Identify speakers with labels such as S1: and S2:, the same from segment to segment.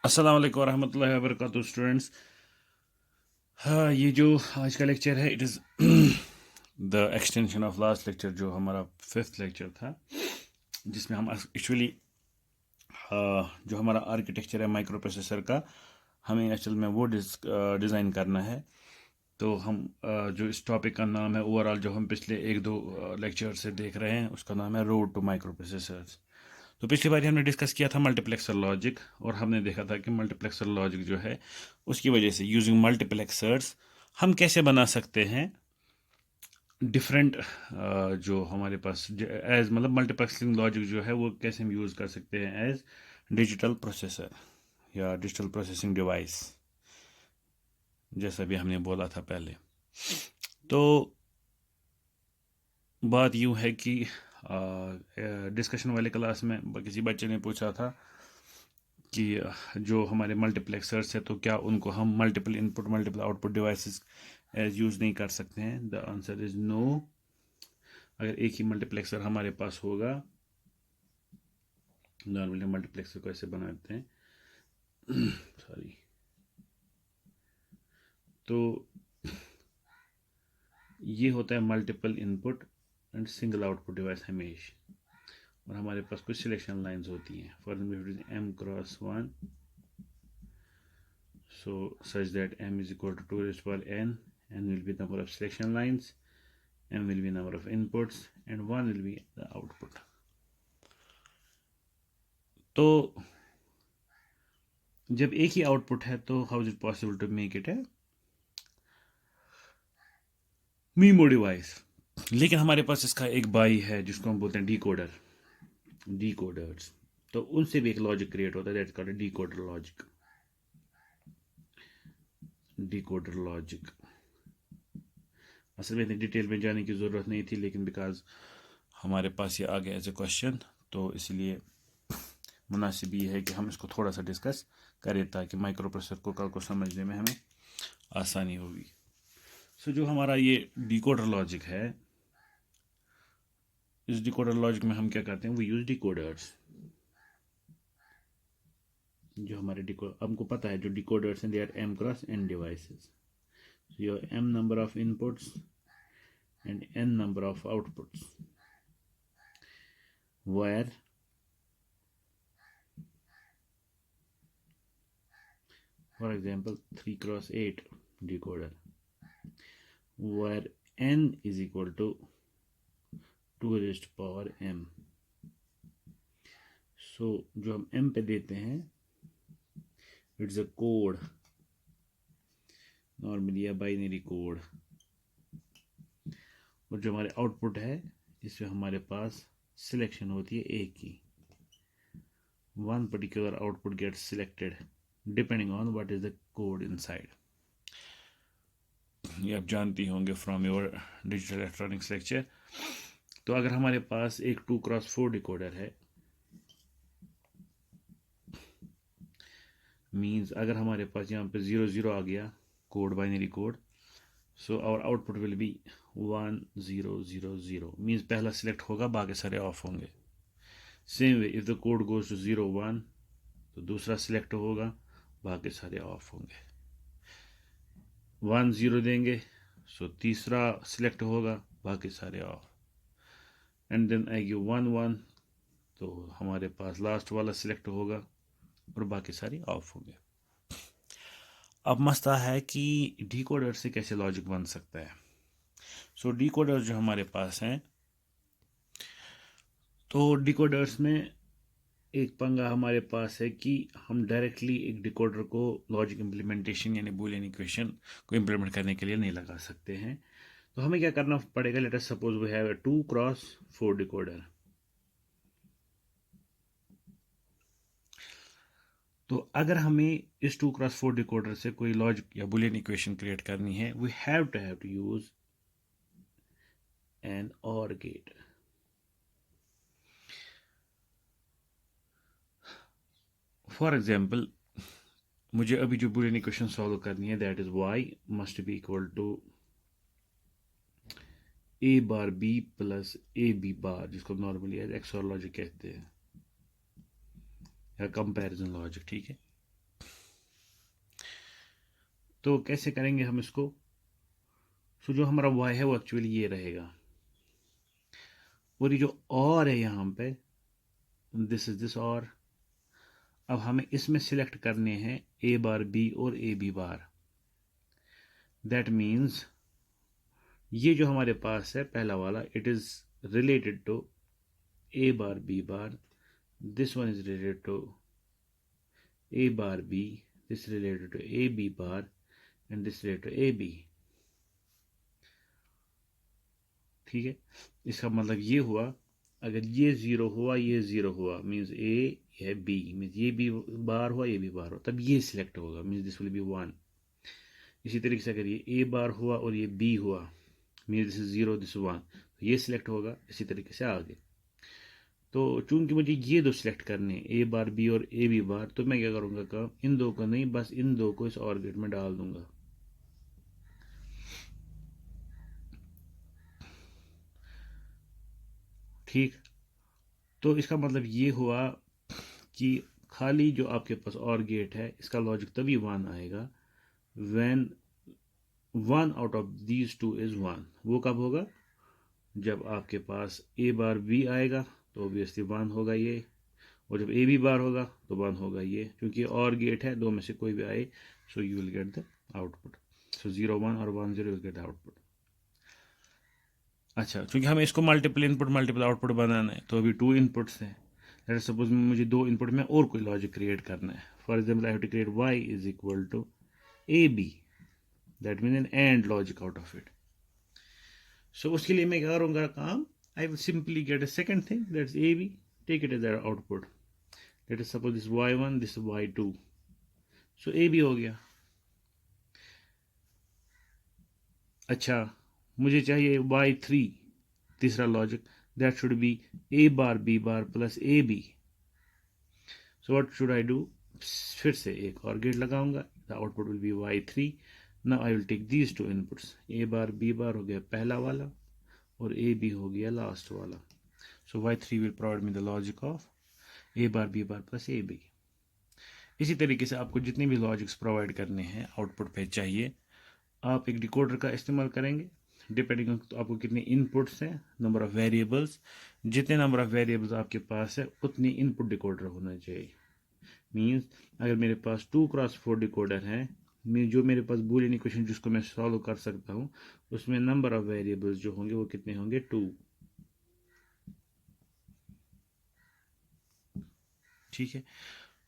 S1: अस्सलाम वालेकुम वरहमतुल्लाहि वबरकातुहू स्टूडेंट्स। हाँ, ये जो आज का लेक्चर है it is the extension of last lecture जो हमारा फिफ्थ लेक्चर था, जिसमें हम एक्चुअली जो हमारा आर्किटेक्चर है माइक्रो प्रोसेसर का, हमें एक्चुअल में वो डिज़ाइन करना है। तो हम जो इस टॉपिक का नाम है ओवरऑल, जो हम पिछले एक दो लेक्चर से देख रहे हैं, उसका नाम है रोड टू माइक्रो प्रोसेसर्स। तो पिछली बार हमने डिस्कस किया था मल्टीप्लेक्सर लॉजिक, और हमने देखा था कि मल्टीप्लेक्सर लॉजिक जो है उसकी वजह से यूजिंग मल्टीप्लेक्सर्स हम कैसे बना सकते हैं डिफरेंट जो हमारे पास एज मतलब मल्टीप्लेक्सिंग लॉजिक जो है वो कैसे हम यूज़ कर सकते हैं एज डिजिटल प्रोसेसर या डिजिटल प्रोसेसिंग डिवाइस, जैसा भी हमने बोला था पहले। तो बात यूँ है कि डिस्कशन वाले क्लास में किसी बच्चे ने पूछा था कि जो हमारे मल्टीप्लेक्सर्स है तो क्या उनको हम multiple input multiple output devices as use नहीं कर सकते हैं। The answer is no. अगर एक ही मल्टीप्लेक्सर हमारे पास होगा, नॉर्मली मल्टीप्लेक्सर को ऐसे बनाते हैं सॉरी, तो ये होता है multiple input and single output device हमेशा, और हमारे पास कुछ सिलेक्शन लाइंस होती हैं। For example m cross 1, so such that m is equal to 2 raised to power n will be the number of selection lines, m will be number of inputs, and 1 will be the output. तो जब एक ही output है तो how is it possible to make it है MIMO device. लेकिन हमारे पास इसका एक बाई है जिसको हम बोलते हैं डीकोडर्स। तो उनसे भी एक लॉजिक क्रिएट होता है, दैट्स कॉल्ड डीकोडर लॉजिक। असल में इतनी डिटेल में जाने की ज़रूरत नहीं थी, लेकिन बिकॉज हमारे पास ये आ गया एज ए क्वेश्चन, तो इसलिए मुनासिब ये है कि हम इसको थोड़ा सा डिस्कस करें ताकि माइक्रो प्रोसेसर को कल को समझने में हमें आसानी होगी। सो जो हमारा ये डिकोडर लॉजिक है, इस डिकोडर लॉजिक में हम क्या करते हैं, वो यूज डिकोडर्स। जो हमारे हमको पता है जो डिकोडर्स हैं they are m cross n devices, so your m number of inputs and n number of outputs, where for example 3 cross 8 decoder, where n is equal to 2 raised to power m। so जो हम m पे देते हैं it's a code, normally binary code, और जो हमारे output है इसमें हमारे पास सिलेक्शन होती है एक ही, one particular output gets selected depending on what is the code inside। ये आप जानती होंगे from your digital electronics lecture. तो अगर हमारे पास एक 2x4 डिकोडर है, मींस अगर हमारे पास यहाँ पे 0 0 आ गया code, binary code, so our output will be 1 0 0 0, means पहला सिलेक्ट होगा बाकी सारे ऑफ होंगे। Same way if the code goes to 0 1, तो दूसरा सिलेक्ट होगा बाकी सारे ऑफ होंगे। 1 0 देंगे सो तीसरा सिलेक्ट होगा बाकी सारे off, and then I give 1 1, तो हमारे पास लास्ट वाला सिलेक्ट होगा और बाकी सारी ऑफ होंगे। अब मसला है कि डिकोडर से कैसे लॉजिक बन सकता है। सो डिकोडर जो हमारे पास हैं, तो डिकोडर्स में एक पंगा हमारे पास है कि हम डायरेक्टली एक डिकोडर को लॉजिक इम्प्लीमेंटेशन यानी बूलियन इक्वेशन को इम्प्लीमेंट करने के लिए नहीं लगा सकते हैं। तो हमें क्या करना पड़ेगा, let us suppose we have 2x4 decoder. तो अगर हमें इस 2x4 डिकोडर से कोई लॉजिक या बुलियन इक्वेशन क्रिएट करनी है, we have to use an OR gate. For example मुझे अभी जो बुलियन इक्वेशन सॉल्व करनी है, that is y must be equal to a bar b plus A B bar, जिसको नॉर्मली एक्सओर लॉजिक कहते हैं या कंपैरिजन लॉजिक, ठीक है। तो कैसे करेंगे हम इसको? सो जो हमारा वाई है वो एक्चुअली ये रहेगा, और ये जो और है यहाँ पे, दिस इज दिस और। अब हमें इसमें सिलेक्ट करने हैं ए बार बी और A B bar. That means ये जो हमारे पास है पहला वाला, it is related to A bar B bar, this one is related to A bar B, this related to A B bar, and this related to A B. ठीक है, इसका मतलब ये हुआ, अगर ये जीरो हुआ, ये जीरो हुआ, मीन्स ए है बी, मीन्स ये बी बार हुआ, ये बी बार हुआ, तब ये सिलेक्ट होगा, means this will be one. इसी तरीके से अगर ये ए बार हुआ और ये बी हुआ, means this is zero, this one, तो ये सिलेक्ट होगा। इसी तरीके से आगे। तो चूंकि मुझे ये दो सिलेक्ट करने, ए बार बी और ए बी बार, तो मैं क्या करूँगा काम, इन दो को नहीं, बस इन दो को इस और गेट में डाल दूंगा। ठीक, तो इसका मतलब ये हुआ कि खाली जो आपके पास और गेट है, इसका लॉजिक तभी वन आएगा when one out of these two is one. वो कब होगा? जब आपके पास ए बार बी आएगा तो ऑब्वियसली वन होगा ये, और जब ए बी बार होगा तो वन होगा ये, क्योंकि और गेट है, दो में से कोई भी आए, so you will get the output. So 0 1 और 1 0 विल गेट आउटपुट। अच्छा, क्योंकि हमें इसको मल्टीपल इनपुट मल्टीपल आउटपुट बनाना है, तो अभी 2 इनपुट्स हैं। लेट सपोज मुझे 2 इनपुट में और कोई लॉजिक क्रिएट करना है। For example I have to create y is equal to A B, that mean an and logic out of it. So उसके लिए मैं क्या करूँगा काम, I will simply get a second thing, that's A B, take it as output. Let us suppose this y1, this y2, so A B हो गया। अच्छा, मुझे चाहिए y3, तीसरा logic, that should be A bar B bar plus A B. So what should I do, फिर से एक और गेट लगाऊंगा, the output will be y3। Now I will take these two inputs, A bar B bar हो गया पहला वाला, और ए बी हो गया लास्ट वाला। So y3 will provide me the logic of A bar B bar plus A B. इसी तरीके से आपको जितने भी लॉजिक्स प्रोवाइड करने हैं आउटपुट पे चाहिए, आप एक डिकोडर का इस्तेमाल करेंगे। डिपेंडिंग ऑन तो आपको कितने इनपुट्स हैं, नंबर ऑफ वेरिएबल्स, जितने नंबर ऑफ वेरिएबल्स आपके पास है उतनी इनपुट डिकोडर होना चाहिए। मीन्स अगर मेरे पास 2x4 डिकोडर है, जो मेरे पास बूलियन इक्वेशन जिसको मैं सॉल्व कर सकता हूँ, उसमें नंबर ऑफ वेरिएबल्स जो होंगे वो कितने होंगे, 2। ठीक है,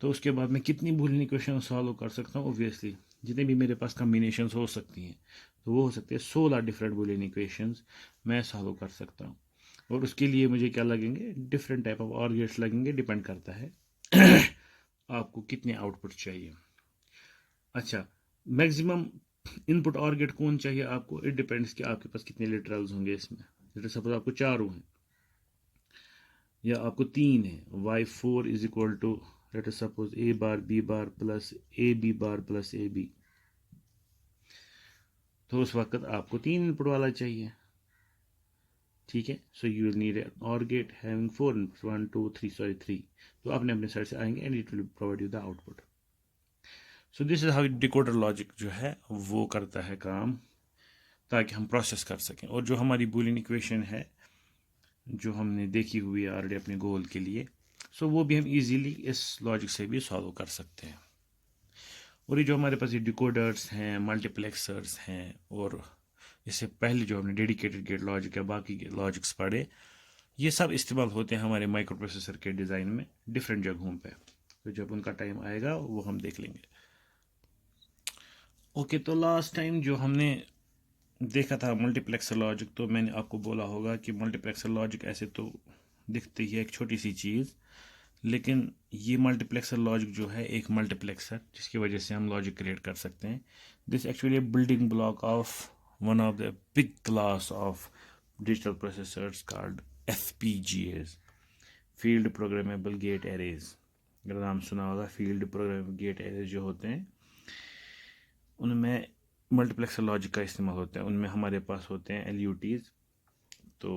S1: तो उसके बाद मैं कितनी बूलियन इक्वेशन सॉल्व कर सकता हूँ, ऑब्वियसली जितने भी मेरे पास कम्बिनेशंस हो सकती हैं, तो वो हो सकते हैं 16 डिफरेंट बूलियन इक्वेशंस मैं सॉल्व कर सकता हूँ। और उसके लिए मुझे क्या लगेंगे, डिफरेंट टाइप ऑफ और गेट्स लगेंगे, डिपेंड करता है आपको कितने आउटपुट चाहिए। अच्छा, मैक्सिमम इनपुट और गेट कौन चाहिए आपको, इट डिपेंड्स कि आपके पास कितने लिटरल्स होंगे इसमें। जैसे सपोज आपको 4 हैं या आपको 3 है, y4 is equal to let us suppose A bar B bar plus A B bar plus A B, तो उस वक्त आपको 3 इनपुट वाला चाहिए। ठीक है, सो यू विल नीड और गेट हैविंग 4 इनपुट्स, 1 2 3 सॉरी 3, तो अपने अपने साइड से आएंगे and it will provide you the output. So this is how decoder logic जो है वो करता है काम, ताकि हम प्रोसेस कर सकें। और जो हमारी बूलियन इक्वेशन है जो हमने देखी हुई है ऑलरेडी अपने गोल के लिए, सो वो भी हम इजीली इस लॉजिक से भी सॉल्व कर सकते हैं। और ये जो हमारे पास ये डिकोडर्स हैं, मल्टीप्लेक्सर्स हैं, और इससे पहले जो हमने डेडिकेटेड गेट लॉजिक या बाकी लॉजिक्स पढ़े, ये सब इस्तेमाल होते हैं हमारे माइक्रो प्रोसेसर के डिज़ाइन में डिफरेंट जगहों पे। तो जब उनका टाइम आएगा वो हम देख लेंगे। ओके, तो लास्ट टाइम जो हमने देखा था मल्टीप्लेक्सर लॉजिक, तो मैंने आपको बोला होगा कि मल्टीप्लेक्सर लॉजिक ऐसे तो दिखती है एक छोटी सी चीज़, लेकिन ये मल्टीप्लेक्सर लॉजिक जो है एक मल्टीप्लेक्सर जिसकी वजह से हम लॉजिक क्रिएट कर सकते हैं, this actually building block of one of the big class of digital processors called FPGAs, field programmable gate arrays. अगर नाम सुना होगा, फील्ड प्रोग्रामेबल गेट एरेज जो होते हैं उनमें मल्टीप्लेक्सर लॉजिक का इस्तेमाल होता है। उनमें हमारे पास होते हैं LUTs, तो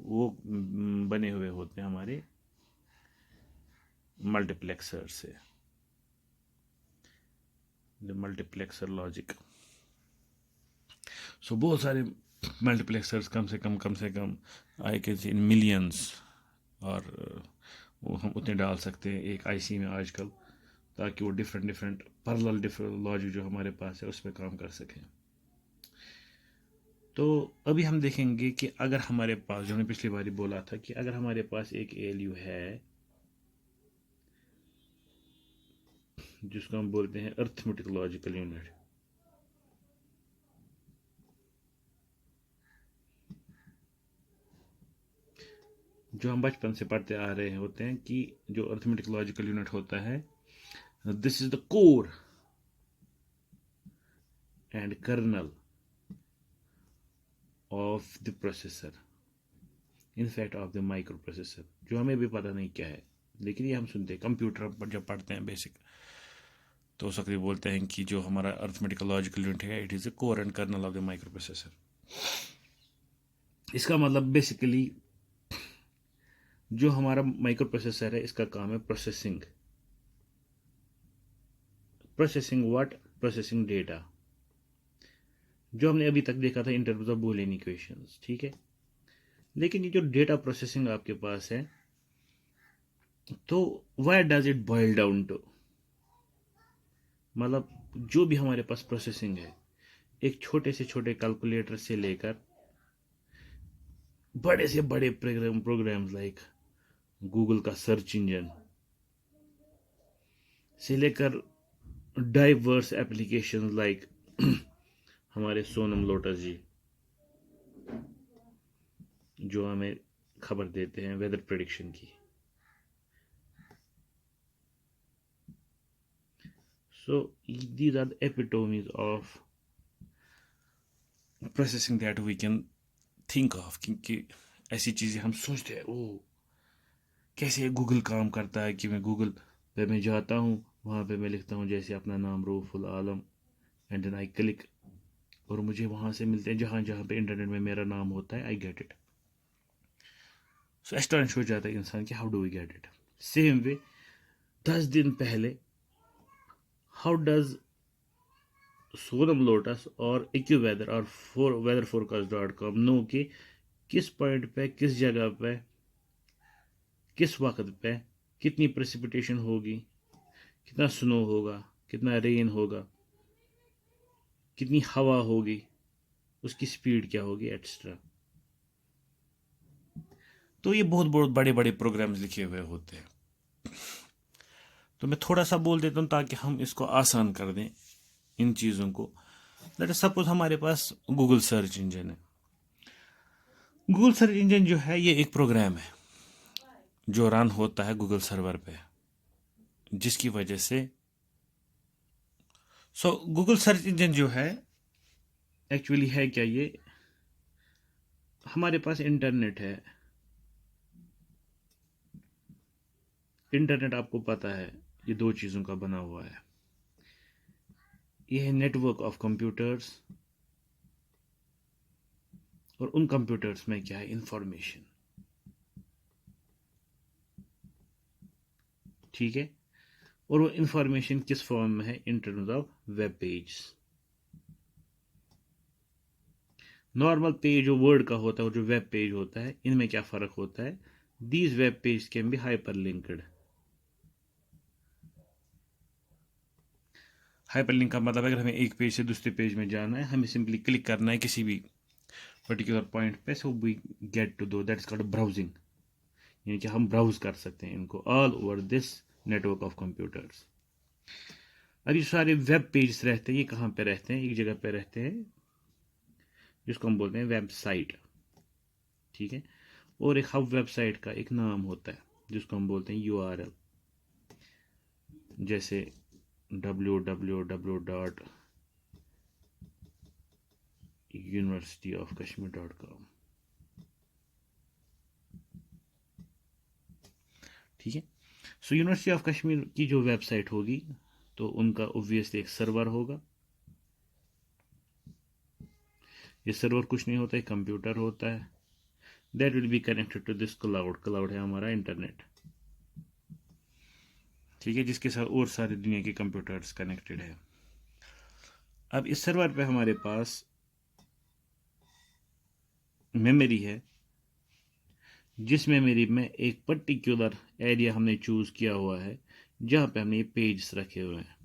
S1: वो बने हुए होते हैं हमारे मल्टीप्लेक्सर से, द मल्टीप्लेक्सर लॉजिक। सो बहुत सारे मल्टीप्लेक्सर्स कम से कम I can say in millions, और वो हम उतने डाल सकते हैं एक आईसी में आजकल, ताकि वो different different parallel different logic जो हमारे पास है उस पर काम कर सकें। तो अभी हम देखेंगे कि अगर हमारे पास, जो हमने पिछली बारी बोला था कि अगर हमारे पास एक एएलयू है जिसको हम बोलते हैं अर्थमेटिक लॉजिकल यूनिट, जो हम बचपन से पढ़ते आ रहे होते हैं कि जो अर्थमेटिक लॉजिकल यूनिट होता है, this is the core and kernel of the processor, in fact of the micro processor, जो हमें भी पता नहीं क्या है, लेकिन ये हम सुनते हैं कंप्यूटर पर जब पढ़ते हैं बेसिक, तो उस वक्त बोलते हैं कि जो हमारा अर्थमेटिकल लॉजिकल यूनिट है it is the core and kernel of the micro processor. इसका मतलब बेसिकली जो हमारा माइक्रो प्रोसेसर है इसका काम है processing, processing what, processing data, जो हमने अभी तक देखा था in terms of Boolean equations, ठीक है। लेकिन ये जो डेटा प्रोसेसिंग आपके पास है, तो what does it boil down to, मतलब जो भी हमारे पास प्रोसेसिंग है, एक छोटे से छोटे कैलकुलेटर से लेकर बड़े से बड़े प्रोग्राम्स लाइक गूगल का सर्च इंजन से लेकर डाइवर्स एप्लीकेशन लाइक हमारे सोनम लोटस जी जो हमें खबर देते हैं वेदर प्रेडिक्शन की। So these are the epitomes of processing that we can think of, क्योंकि ऐसी चीज़ें हम सोचते हैं ओ कैसे गूगल काम करता है, कि मैं गूगल पे मैं जाता हूँ, वहाँ पे मैं लिखता हूँ जैसे अपना नाम रऊफुल आलम, एंड देन आई क्लिक, और मुझे वहाँ से मिलते हैं जहाँ जहाँ पे इंटरनेट में मेरा नाम होता है, I get it. So astonish हो जाता है इंसान कि how do we get it. Same way 10 दिन पहले हाउ डज सोनम लोटस और एक्यू वेदर और वेदर फोरकास्ट.com नो कि किस पॉइंट पे, किस जगह पे, किस वक्त पे कितनी प्रेसिपिटेशन होगी, कितना स्नो होगा, कितना रेन होगा, कितनी हवा होगी, उसकी स्पीड क्या होगी, एक्स्ट्रा। तो ये बहुत बहुत बड़े बड़े प्रोग्राम्स लिखे हुए होते हैं। तो मैं थोड़ा सा बोल देता हूँ ताकि हम इसको आसान कर दें इन चीज़ों को। लेट अस सपोज हमारे पास गूगल सर्च इंजन है। गूगल सर्च इंजन जो है ये एक प्रोग्राम है जो रन होता है गूगल सर्वर पे, जिसकी वजह से गूगल सर्च इंजन जो है एक्चुअली है क्या, ये हमारे पास इंटरनेट है। इंटरनेट आपको पता है ये दो चीज़ों का बना हुआ है, ये है नेटवर्क ऑफ कंप्यूटर्स, और उन कंप्यूटर्स में क्या है, इंफॉर्मेशन, ठीक है। और वो इंफॉर्मेशन किस फॉर्म में है, in terms of web page. Normal page जो वर्ड का होता है और जो वेब पेज होता है, इनमें क्या फ़र्क होता है, these web page can be hyper linked. Hyper link का मतलब अगर हमें एक पेज से दूसरे पेज में जाना है, हमें सिंपली क्लिक करना है किसी भी पर्टिकुलर पॉइंट पे, सो वी गेट टू दो, दैट्स कॉल्ड ब्राउजिंग, यानी कि हम ब्राउज कर सकते हैं इनको all over this network of computers. अब ये सारे वेब पेज रहते हैं, ये कहाँ पे रहते हैं, एक जगह पे रहते हैं जिसको हम बोलते हैं वेबसाइट, ठीक है। और एक हब वेबसाइट का एक नाम होता है जिसको हम बोलते हैं यूआरएल, जैसे www.universityofkashmir.com, ठीक है। सो यूनिवर्सिटी ऑफ कश्मीर की जो वेबसाइट होगी तो उनका ऑब्वियसली एक सर्वर होगा। ये सर्वर कुछ नहीं होता है, कंप्यूटर होता है, that will be connected to this cloud. Cloud है हमारा इंटरनेट, ठीक है, जिसके साथ और सारी दुनिया के कंप्यूटर्स कनेक्टेड है। अब इस सर्वर पे हमारे पास मेमोरी है, जिस मेमोरी में एक पर्टिकुलर एरिया हमने चूज़ किया हुआ है जहाँ पे हमने ये पेज रखे हुए हैं।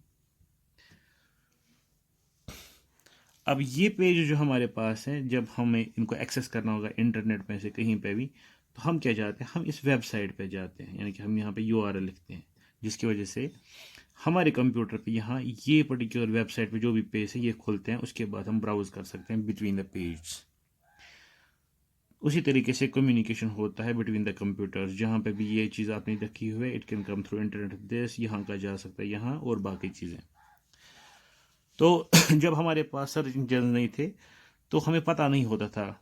S1: अब ये पेज जो हमारे पास है, जब हमें इनको एक्सेस करना होगा इंटरनेट में से कहीं पे भी, तो हम क्या जाते हैं, हम इस वेबसाइट पे जाते हैं, यानी कि हम यहाँ पे URL लिखते हैं, जिसकी वजह से हमारे कंप्यूटर पे यहाँ ये पर्टिकुलर वेबसाइट पे जो भी पेज है ये खोलते हैं। उसके बाद हम ब्राउज कर सकते हैं बिटवीन द पेज। उसी तरीके से कम्युनिकेशन होता है बिटवीन द कंप्यूटर्स। जहाँ पे भी ये चीज़ आपने रखी हुई है, it can come through internet this, यहाँ का जा सकता है यहाँ, और बाकी चीज़ें। तो जब हमारे पास सर्च इंजन नहीं थे तो हमें पता नहीं होता था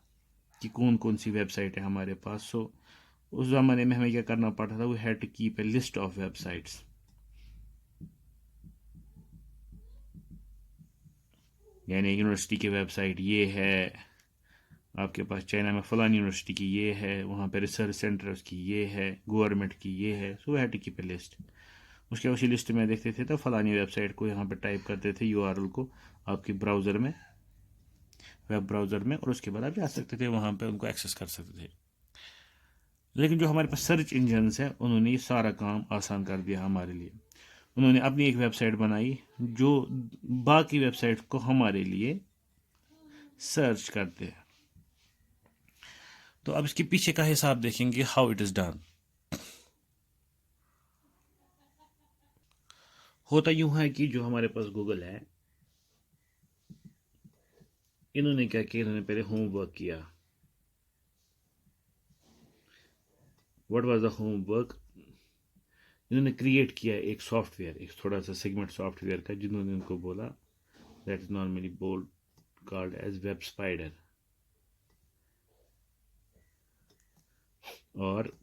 S1: कि कौन कौन सी वेबसाइट है हमारे पास। सो उस ज़माने में हमें क्या करना पड़ता था, we had to keep a list of websites. यानी यूनिवर्सिटी की वेबसाइट ये है, आपके पास चाइना में फलानी यूनिवर्सिटी की ये है, वहाँ पे रिसर्च सेंटर उसकी ये है, गवर्नमेंट की ये है। So we had to keep a list. उसके उसी लिस्ट में देखते थे तो फलानी वेबसाइट को यहाँ पे टाइप करते थे, URL को आपकी ब्राउज़र में, वेब ब्राउज़र में, और उसके बाद आप जा सकते थे वहाँ पे, उनको एक्सेस कर सकते थे। लेकिन जो हमारे पास सर्च इंजन्स हैं, उन्होंने ये सारा काम आसान कर दिया हमारे लिए। उन्होंने अपनी एक वेबसाइट बनाई जो बाकी वेबसाइट को हमारे लिए सर्च करते हैं। तो अब इसके पीछे का हिसाब देखेंगे, हाउ इट इज़ डन। होता यूं है कि जो हमारे पास गूगल है, इन्होंने क्या किया, इन्होंने पहले होमवर्क किया। What was the homework? इन्होंने क्रिएट किया एक सॉफ्टवेयर, एक थोड़ा सा सेगमेंट सॉफ्टवेयर का, जिन्होंने उनको बोला that is normally bold called as web spider और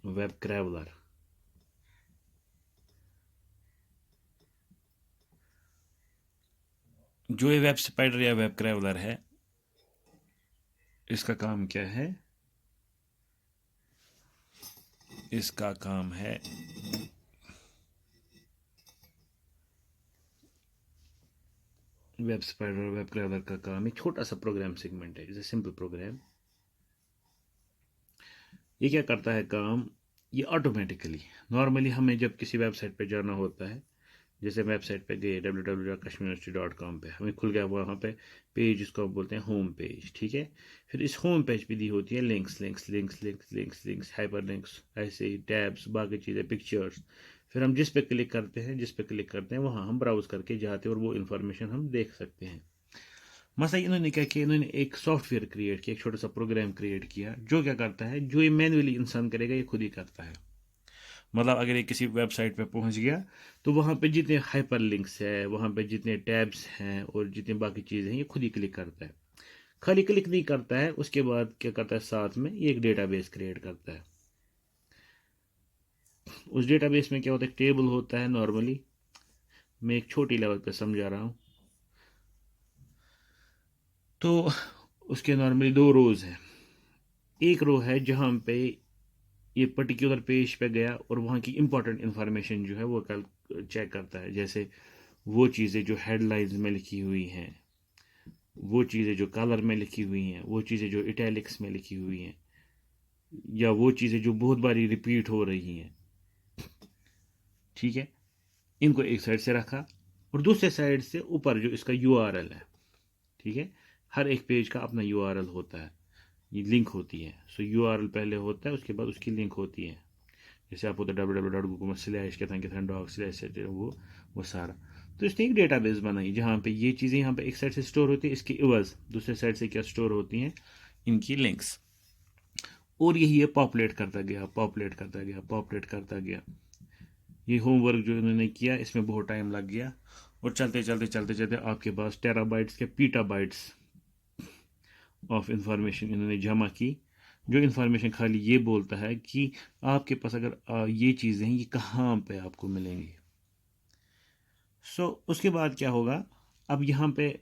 S1: वेब क्रैवलर। जो ये वेब स्पाइडर या वेब क्रैवलर है, इसका काम क्या है? इसका काम है वेब स्पाइडर और वेब क्रैवलर का काम एक छोटा सा प्रोग्राम सेगमेंट है, इट्स अ सिंपल प्रोग्राम। ये क्या करता है काम? ये ऑटोमेटिकली, नॉर्मली हमें जब किसी वेबसाइट पे जाना होता है, जैसे वेबसाइट पे गए www.kashmiruniversity.com पे, हमें खुल गया वहाँ पे पेज, जिसको हम बोलते हैं होम पेज, ठीक है। फिर इस होम पेज पे दी होती है links links links links links links, hyper links, ऐसे ही टैब्स, बाकी चीज़ें, पिक्चर्स। फिर हम जिस पे क्लिक करते हैं, जिस पे क्लिक करते हैं वहाँ हम ब्राउज करके जाते हैं और वो इन्फॉर्मेशन हम देख सकते हैं। मसला इन्होंने क्या किया, इन्होंने एक सॉफ्टवेयर क्रिएट किया, एक छोटा सा प्रोग्राम क्रिएट किया, जो क्या करता है, जो ये मैनुअली इंसान करेगा ये खुद ही करता है। मतलब अगर ये किसी वेबसाइट पे पहुंच गया तो वहाँ पे जितने हाइपर लिंक्स है, वहाँ पे जितने टैब्स हैं और जितनी बाकी चीज़ें हैं, ये खुद ही क्लिक करता है। खाली क्लिक नहीं करता है, उसके बाद क्या करता है, साथ में ये एक डेटाबेस क्रिएट करता है। उस डेटाबेस में क्या होता है, टेबल होता है नॉर्मली। मैं एक छोटी लेवल पे समझा रहा हूँ। तो उसके नॉर्मली दो रोज हैं। एक रो है जहाँ पे ये पर्टिकुलर पेज पे गया और वहाँ की इंपॉर्टेंट इंफॉर्मेशन जो है वो कल चेक करता है। जैसे वो चीज़ें जो हेडलाइंस में लिखी हुई हैं, वो चीज़ें जो कलर में लिखी हुई हैं, वो चीज़ें जो इटैलिक्स में लिखी हुई हैं, या वो चीज़ें जो बहुत बारी रिपीट हो रही हैं, ठीक है। इनको एक साइड से रखा और दूसरे साइड से ऊपर जो इसका URL है, ठीक है। हर एक पेज का अपना URL होता है, ये लिंक होती है। सो URL पहले होता है, उसके बाद उसकी लिंक होती है। जैसे आप होता है www.google/डॉग/ वो सारा। तो इसने एक डेटाबेस बनाई जहाँ पे ये चीज़ें यहाँ पे एक साइड से स्टोर होती है, इसकी इवज दूसरे साइड से क्या स्टोर होती हैं, इनकी लिंक्स। और यही ये पॉपुलेट करता गया, पॉपुलेट करता गया, पॉपुलेट करता गया। ये होमवर्क जो इन्होंने किया, इसमें बहुत टाइम लग गया, और चलते चलते चलते चलते आपके पास टेराबाइट्स के पीटाबाइट्स ऑफ इंफॉर्मेशन इन्होंने जमा की। जो इंफॉर्मेशन खाली ये बोलता है कि आपके पास अगर ये चीज़ें हैं, ये कहाँ पे आपको मिलेंगी। उसके बाद क्या होगा, अब यहाँ पे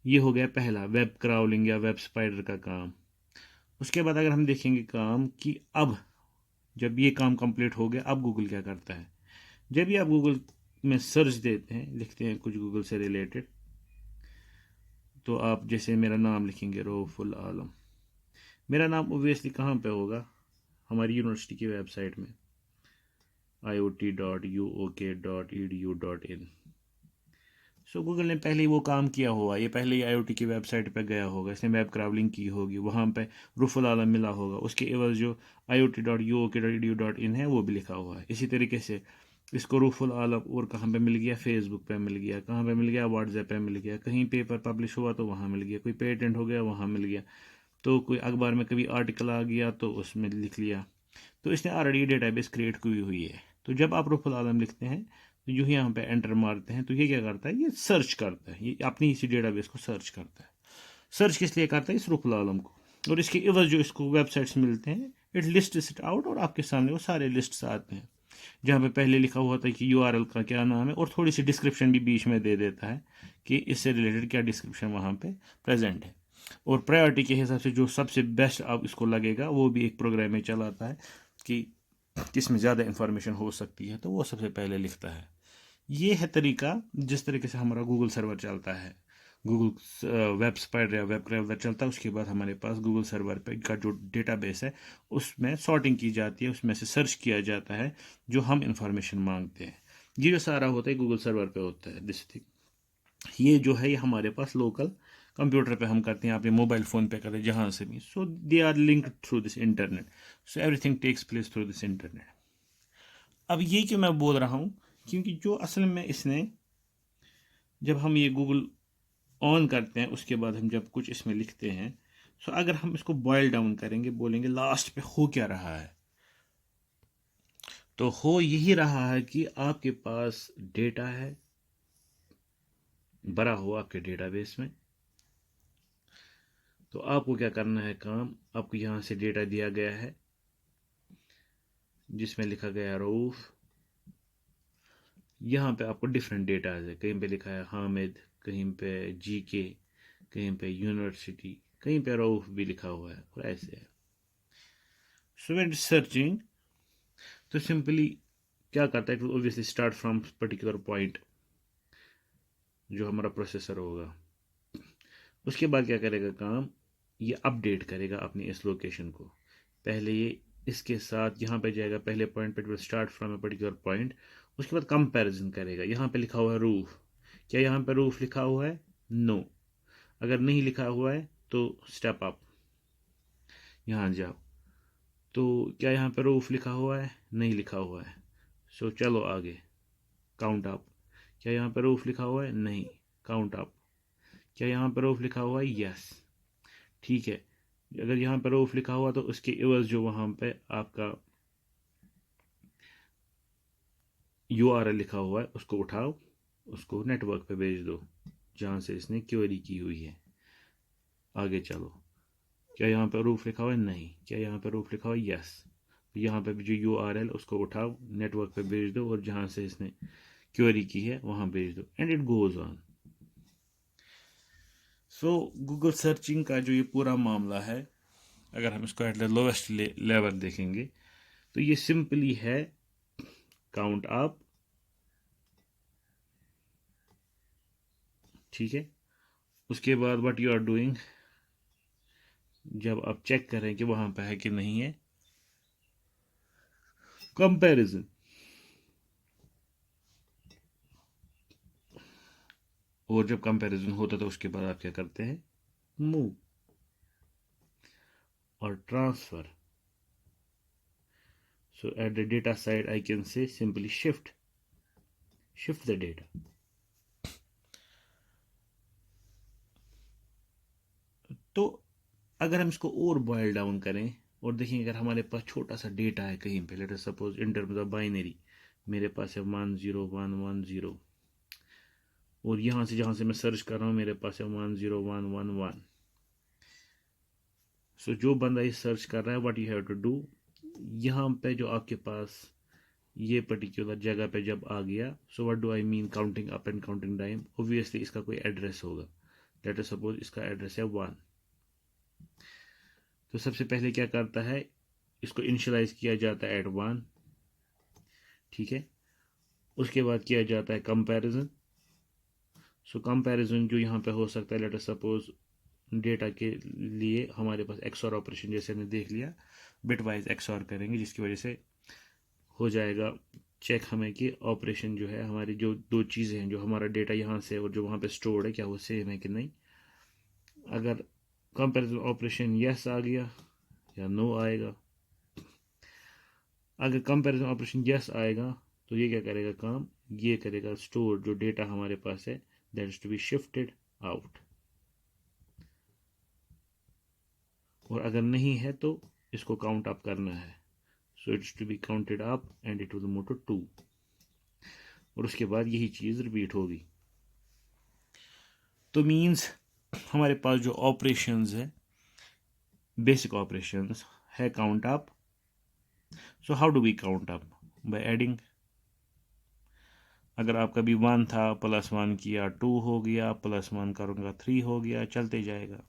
S1: ये हो गया पहला, वेब क्राउलिंग या वेब स्पाइडर का काम। उसके बाद अगर हम देखेंगे काम कि अब जब ये काम कंप्लीट हो गया, अब गूगल क्या करता है। जब भी आप गूगल में सर्च देते हैं, लिखते हैं कुछ गूगल से रिलेटेड, तो आप जैसे मेरा नाम लिखेंगे रऊफुल आलम, मेरा नाम ओबियसली कहाँ पे होगा, हमारी यूनिवर्सिटी की वेबसाइट में iot.uok.edu.in। सो गूगल ने पहले ही वो काम किया होगा, ये पहले ही IoT की वेबसाइट पे गया होगा, इसने वेब क्रावलिंग की होगी, वहाँ पे रूफुल आलम मिला होगा, उसके एवज जो iot.uok.edu.in है वो भी लिखा हुआ है। इसी तरीके से इसको रूफुल आलम और कहाँ पे मिल गया, फेसबुक पे मिल गया, कहाँ पे मिल गया, व्हाट्सएप पे मिल गया, कहीं पेपर पब्लिश हुआ तो वहाँ मिल गया, कोई पेटेंट हो गया वहाँ मिल गया, तो कोई अखबार में कभी आर्टिकल आ गया तो उसमें लिख लिया। तो इसने ऑलरेडी डेटाबेस क्रिएट की हुई है। तो जब आप रूफुल आलम लिखते हैं तो यूँ ही यहाँ पे एंटर मारते हैं तो ये क्या करता है, ये सर्च करता है, ये अपनी इसी डेटाबेस को सर्च करता है। सर्च किस लिए करता है, इस रूफुल आलम को, और इसके एवज जो इसको वेबसाइट्स मिलते हैं इट लिस्ट इट आउट, और आपके सामने वो सारे लिस्ट्स आते हैं जहाँ पे पहले लिखा हुआ था कि URL का क्या नाम है, और थोड़ी सी डिस्क्रिप्शन भी बीच में दे देता है कि इससे रिलेटेड क्या डिस्क्रिप्शन वहाँ पे प्रेजेंट है। और प्रायोरिटी के हिसाब से जो सबसे बेस्ट आप इसको लगेगा वो भी एक प्रोग्राम में चलाता है कि किसमें ज़्यादा इंफॉर्मेशन हो सकती है, तो वो सबसे पहले लिखता है। ये है तरीका जिस तरीके से हमारा गूगल सर्वर चलता है। गूगल वेब स्पाइडर या वेब क्राउज़र चलता है, उसके बाद हमारे पास गूगल सर्वर पे का जो डेटाबेस है उसमें सॉर्टिंग की जाती है, उसमें से सर्च किया जाता है जो हम इंफॉर्मेशन मांगते हैं। ये जो सारा होता है गूगल सर्वर पे होता है दिस थिंग। ये जो है ये हमारे पास लोकल कंप्यूटर पे हम करते हैं, आप ये मोबाइल फ़ोन पे करते हैं जहाँ से भी, so they are linked through this internet, so everything takes place through this internet. अब ये क्यों मैं बोल रहा हूँ, क्योंकि जो असल में इसने, जब हम ये गूगल ऑन करते हैं उसके बाद हम जब कुछ इसमें लिखते हैं, सो अगर हम इसको बॉयल डाउन करेंगे, बोलेंगे लास्ट पे हो क्या रहा है, तो हो यही रहा है कि आपके पास डेटा है भरा हुआ आपके डेटाबेस में। तो आपको क्या करना है काम, आपको यहाँ से डेटा दिया गया है जिसमें लिखा गया रऊफ, यहाँ पे आपको डिफरेंट डेटा है, कहीं पे लिखा है हामिद, कहीं पे GK, कहीं पे यूनिवर्सिटी, कहीं पे रऊफ भी लिखा हुआ है, और ऐसे है। सो व्हेन सर्चिंग, तो सिंपली क्या करता है, it will obviously start from particular point जो हमारा प्रोसेसर होगा, उसके बाद क्या करेगा काम, ये अपडेट करेगा अपनी इस लोकेशन को। पहले ये इसके साथ यहाँ पे जाएगा, पहले पॉइंट पे start from a particular point, उसके बाद कंपैरिजन करेगा। यहाँ पे लिखा हुआ है रूफ, क्या यहाँ पे रूफ लिखा हुआ है, नो, अगर नहीं लिखा हुआ है तो स्टेप अप, यहाँ जाओ। तो क्या यहाँ पे रूफ लिखा हुआ है, नहीं लिखा हुआ है, सो चलो आगे, काउंट अप। क्या यहाँ पे रूफ लिखा हुआ है, नहीं, काउंट अप। क्या यहाँ पे रूफ लिखा हुआ है, यस, ठीक है। अगर यहाँ पे रूफ लिखा हुआ तो उसके एवज जो वहाँ पे आपका URL लिखा हुआ है उसको उठाओ, उसको नेटवर्क पे भेज दो जहाँ से इसने क्वेरी की हुई है, आगे चलो। क्या यहाँ पे रूफ लिखा हुआ है, नहीं। क्या यहाँ पे रूफ लिखा हुआ है, यस। यहाँ पे जो URL उसको उठाओ, नेटवर्क पे भेज दो, और जहाँ से इसने क्वेरी की है वहाँ भेज दो, and it goes on. So Google searching का जो ये पूरा मामला है, अगर हम इसको एट द लोवेस्ट लेवल देखेंगे तो ये सिंपली है काउंट अप, ठीक है। उसके बाद व्हाट यू आर डूइंग, जब आप चेक करें कि वहां पे है कि नहीं है, कंपैरिजन, और जब कंपैरिजन होता है तो उसके बाद आप क्या करते हैं, मूव और transfer. So at the data side I can say simply shift the data. तो अगर हम इसको और बॉयल डाउन करें और देखें, अगर हमारे पास छोटा सा डेटा है कहीं पे, late us suppose in terms of binary, मेरे पास है 10110, और यहाँ से जहाँ से मैं सर्च कर रहा हूँ मेरे पास है 10111। सो जो बंदा ये सर्च कर रहा है, what you have to do, यहाँ पे जो आपके पास ये पर्टिकुलर जगह पे जब आ गया, so what do I mean counting up and counting down, obviously इसका कोई एड्रेस होगा, लेट अस सपोज इसका एड्रेस है 1। तो सबसे पहले क्या करता है, इसको इनिशियलाइज किया जाता है एट 1, ठीक है। उसके बाद किया जाता है कंपैरिजन, सो कंपैरिजन जो यहाँ पे हो सकता है, लेट अस सपोज डेटा के लिए हमारे पास एक्सऑर ऑपरेशन जैसे हमने देख लिया, बिट वाइज एक्सऑर करेंगे जिसकी वजह से हो जाएगा चेक हमें कि ऑपरेशन जो है हमारी जो दो चीज़ें हैं, जो हमारा डेटा यहाँ से और जो वहाँ पे स्टोर्ड है, क्या वो सेम है कि नहीं। अगर कंपैरिजन ऑपरेशन यस आ गया या नो आएगा, अगर कंपैरिजन ऑपरेशन यस आएगा तो ये क्या करेगा काम, ये करेगा स्टोर जो डेटा हमारे पास है, that is to be shifted out. और अगर नहीं है तो इसको काउंट अप करना है, so it's to be counted up and it will move to 2, और उसके बाद यही चीज़ रिपीट होगी। तो मीन्स हमारे पास जो ऑपरेशंस है, बेसिक ऑपरेशंस है count up. So how do we count up, by adding. अगर आप कभी 1 था +1 किया 2 हो गया, +1 करूँगा 3 हो गया, चलते जाएगा।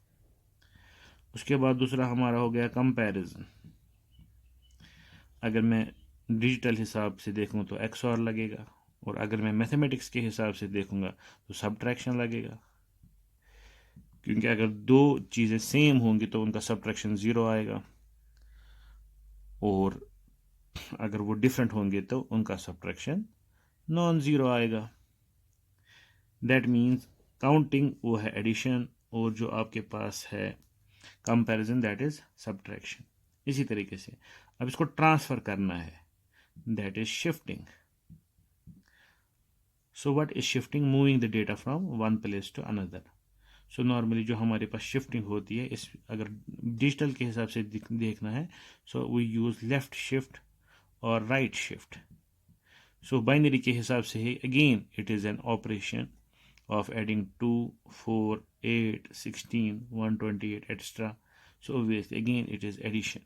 S1: उसके बाद दूसरा हमारा हो गया कंपैरिजन। अगर मैं डिजिटल हिसाब से देखूँ तो एक्सऑर लगेगा, और अगर मैं मैथमेटिक्स के हिसाब से देखूँगा तो सब्ट्रैक्शन लगेगा, क्योंकि अगर दो चीज़ें सेम होंगी तो उनका सब्ट्रैक्शन 0 आएगा, और अगर वो डिफरेंट होंगे तो उनका सब्ट्रैक्शन नॉन ज़ीरो आएगा। दैट मीन्स काउंटिंग वो है एडिशन, और जो आपके पास है कंपैरिजन दैट इज सब्ट्रैक्शन। इसी तरीके से अब इसको ट्रांसफर करना है, that is shifting. So what is shifting, moving the data from one place to another. So normally जो हमारे पास शिफ्टिंग होती है, इस अगर डिजिटल के हिसाब से देखना है, so we use left shift और राइट शिफ्ट। सो बाइनरी के हिसाब से ही again it is an operation of adding 2, 4, 8, 16, 128, etc. So obviously again it is addition.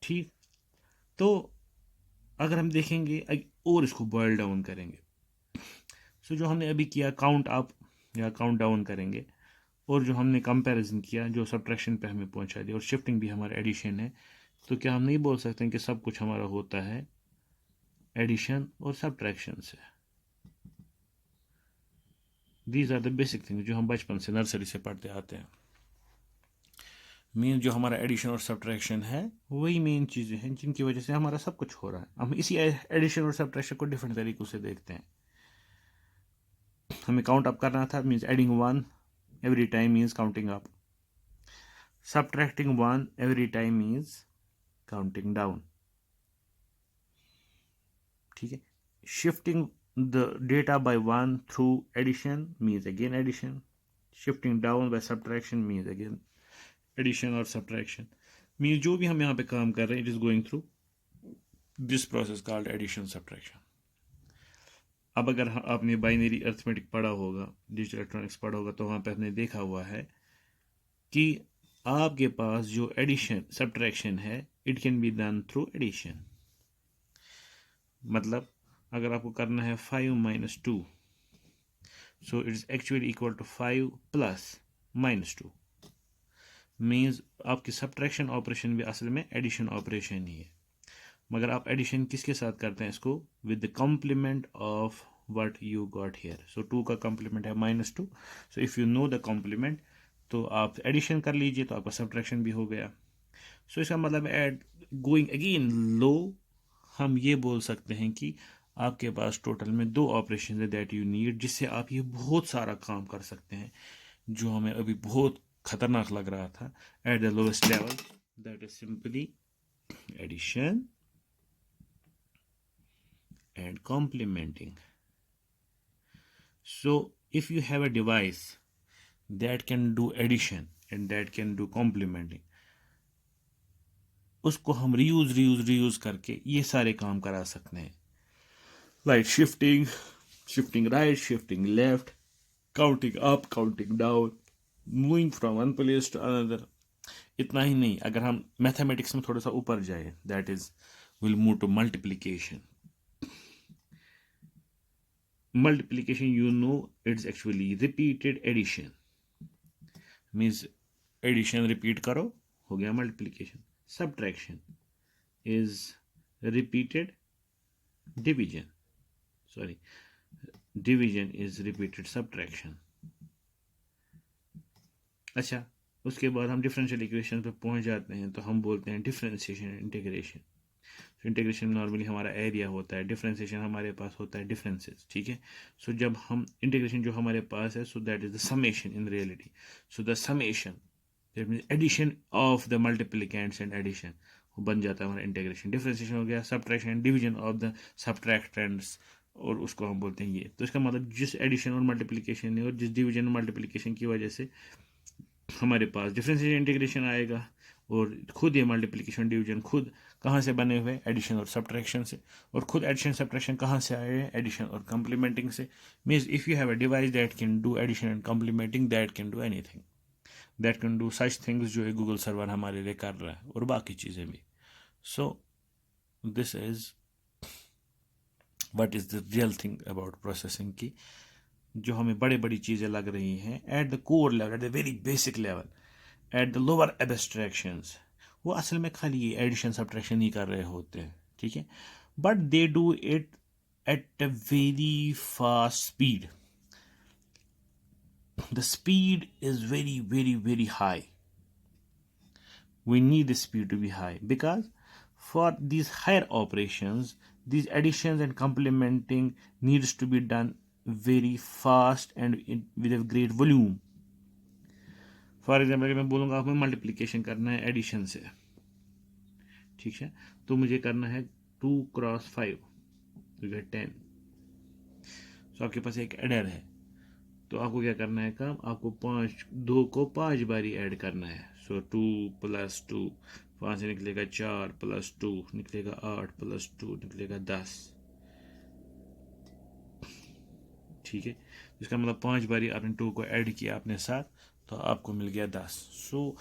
S1: ठीक, तो अगर हम देखेंगे और इसको बॉयल डाउन करेंगे, सो जो हमने अभी किया काउंट अप या काउंट डाउन करेंगे, और जो हमने कंपैरिजन किया जो सब्ट्रैक्शन पे हमें पहुंचा दिया, और शिफ्टिंग भी हमारा एडिशन है, तो क्या हम नहीं बोल सकते हैं कि सब कुछ हमारा होता है एडिशन और सब्ट्रैक्शन से। These are the basic things जो हम बचपन से नर्सरी से पढ़ते आते हैं। मेन जो हमारा एडिशन और सब्ट्रैक्शन है वही मेन चीज़ें हैं जिनकी वजह से हमारा सब कुछ हो रहा है। हम इसी एडिशन और सब्ट्रैक्शन को डिफरेंट तरीक़ों से देखते हैं। हमें काउंट अप करना था, means adding 1 every time means counting up, subtracting 1 every time means counting down. ठीक है, shifting the data by 1 through addition means again addition, shifting down by subtraction means again addition और subtraction. Means जो भी हम यहाँ पे काम कर रहे हैं it is going through this process called addition subtraction. अब अगर आपने बाइनरी अर्थमेटिक पढ़ा होगा, डिजिटल इलेक्ट्रॉनिक्स पढ़ा होगा, तो वहाँ पे आपने देखा हुआ है कि आपके पास जो एडिशन सब्ट्रैक्शन है it can be done through addition. मतलब अगर आपको करना है 5 - 2, so it is actually equal to 5 + -2, means आपकी सब्ट्रैक्शन ऑपरेशन भी असल में एडिशन ऑपरेशन ही है, मगर आप एडिशन किसके साथ करते हैं इसको, with the complement of what you got here. So 2 का कॉम्प्लीमेंट है -2, so if you know the complement तो आप एडिशन कर लीजिए तो आपका सब्ट्रैक्शन भी हो गया। सो इसका मतलब एड गोइंग अगेन लो, हम ये बोल सकते हैं कि आपके पास टोटल में 2 ऑपरेशन है दैट यू नीड, जिससे आप ये बहुत सारा काम कर सकते हैं जो हमें अभी बहुत खतरनाक लग रहा था at the lowest level, that is simply addition and complementing. So if you have a device that can do addition and that can do complementing, उसको हम रीयूज करके ये सारे काम करा सकते हैं, like shifting right, shifting left, counting up, counting down, moving from one place to another. इतना ही नहीं, अगर हम मैथमेटिक्स में थोड़ा सा ऊपर जाए, that is will move to multiplication. Multiplication, you know, it's actually repeated addition, means addition repeat करो हो गया multiplication. Subtraction is repeated division. Sorry, division is repeated subtraction. अच्छा, उसके बाद हम डिफरेंशियल इक्वेशन पे पहुंच जाते हैं तो हम बोलते हैं डिफरेंशिएशन इंटीग्रेशन. सो इंटीग्रेशन में नॉर्मली हमारा एरिया होता है, डिफरेंशिएशन हमारे पास होता है डिफरेंसेस. ठीक है. सो जब हम इंटीग्रेशन जो हमारे पास है, so that is the summation in reality. So the summation that means addition of the multiplicands and addition बन जाता है हमारा इंटीग्रेशन. डिफरेंशिएशन हो गया subtraction, division of the subtrahends, और उसको हम बोलते हैं ये. तो इसका मतलब जिस एडिशन और मल्टीप्लिकेशन है और जिस डिवीजन और मल्टीप्लिकेशन की वजह से हमारे पास डिफरेंशिएशन इंटीग्रेशन आएगा, और खुद ये मल्टीप्लिकेशन डिवीजन खुद कहाँ से बने हुए, एडिशन और सब्ट्रैक्शन से. और खुद एडिशन सब्ट्रैक्शन कहाँ से आए हैं, एडिशन और कम्प्लीमेंटिंग से. Means if you have a device that can do addition and complementing, that can do anything, that can do such things जो है गूगल सर्वर हमारे लिए कर रहा है, और बाकी चीज़ें भी. So this is what is the real thing about processing की, जो हमें बड़ी बड़ी चीज़ें लग रही हैं at the core level, at the very basic level, at the lower abstractions, वो असल में खाली ये एडिशन सब्ट्रैक्शन ही कर रहे होते हैं. ठीक है. But they do it at a very fast speed. The speed is very very very high. We need the speed to be high because for these higher operations, these additions and complementing needs to be done very fast and with a great volume. For example अगर मैं बोलूँगा आपको multiplication करना है addition से, ठीक है, तो मुझे करना है 2x5 to get 10. सो आपके पास एक एडर है, तो आपको क्या करना है काम, आपको 2 को 5 बारी ऐड करना है. सो 2 + 2, 5 से निकलेगा 4 + 2 निकलेगा 8 + 2 निकलेगा 10. ठीक है. इसका मतलब 5 बारी आपने 2 को ऐड किया अपने साथ, तो आपको मिल गया 10. सो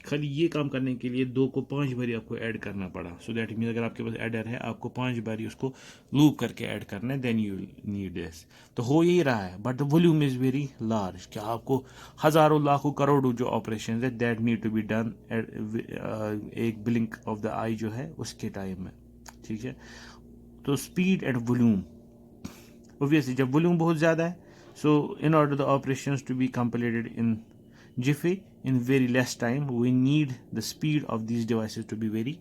S1: खाली ये काम करने के लिए 2 को 5 बारी आपको ऐड करना पड़ा. सो दैट मीन अगर आपके पास एडर है, आपको 5 बारी उसको लूप करके ऐड करना है, देन यू नीड दिस. तो हो यही रहा है, but the volume is very large. क्या आपको हज़ारों लाखों करोड़ों जो ऑपरेशन है that need to be done एक ब्लिंक ऑफ द आई जो है उसके टाइम में. ठीक है. तो स्पीड एंड वॉल्यूम, ऑब्वियसली जब वॉल्यूम बहुत ज़्यादा है, so in order the operations to be completed in jiffy in very less time, we need the speed of these devices to be very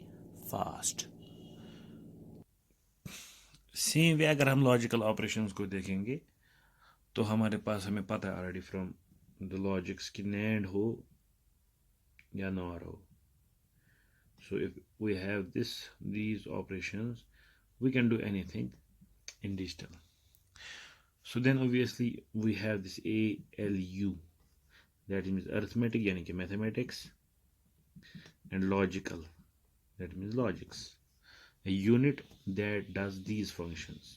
S1: fast. Same way अगर हम logical operations को देखेंगे तो हमारे पास हमें पता है ऑलरेडी फ्रॉम द लॉजिक्स कि नैंड हो या नॉर हो. So if we have these operations, we can do anything in digital. So then obviously we have this ALU, that means arithmetic यानी कि mathematics, and logical, that means logics, a unit that does these functions.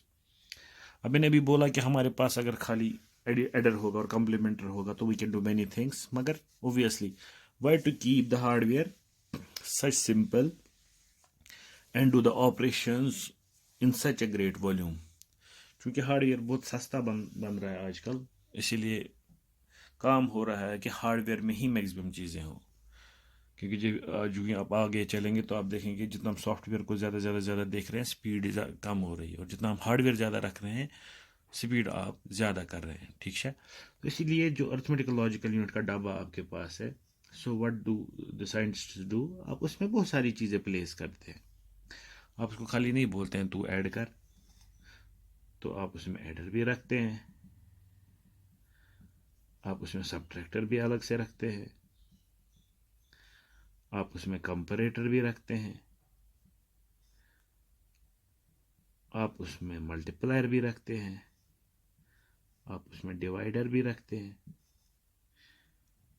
S1: अब मैंने अभी बोला कि हमारे पास अगर खाली एडर होगा और कम्प्लीमेंटर होगा तो we can do many things, मगर obviously why to keep the hardware such simple and do the operations in such a great volume. क्योंकि हार्डवेयर बहुत सस्ता बन रहा है आजकल, इसीलिए काम हो रहा है कि हार्डवेयर में ही मैक्सिमम चीज़ें हों. क्योंकि जो आप आगे चलेंगे तो आप देखेंगे जितना हम सॉफ्टवेयर को ज़्यादा देख रहे हैं, स्पीड कम हो रही है, और जितना हम हार्डवेयर ज़्यादा रख रहे हैं, स्पीड आप ज़्यादा कर रहे हैं. ठीक है. तो इसीलिए जो अर्थमेटिकल लॉजिकल यूनिट का डब्बा आपके पास है, so what do the scientist do, आप उसमें बहुत सारी चीज़ें प्लेस करते हैं. आप उसको खाली नहीं बोलते हैं तू ऐड कर, तो आप उसमें एडर भी रखते हैं, आप उसमें सब्ट्रैक्टर भी अलग से रखते हैं, आप उसमें कंपैरेटर भी रखते हैं, आप उसमें मल्टीप्लायर भी रखते हैं, आप उसमें डिवाइडर भी रखते हैं,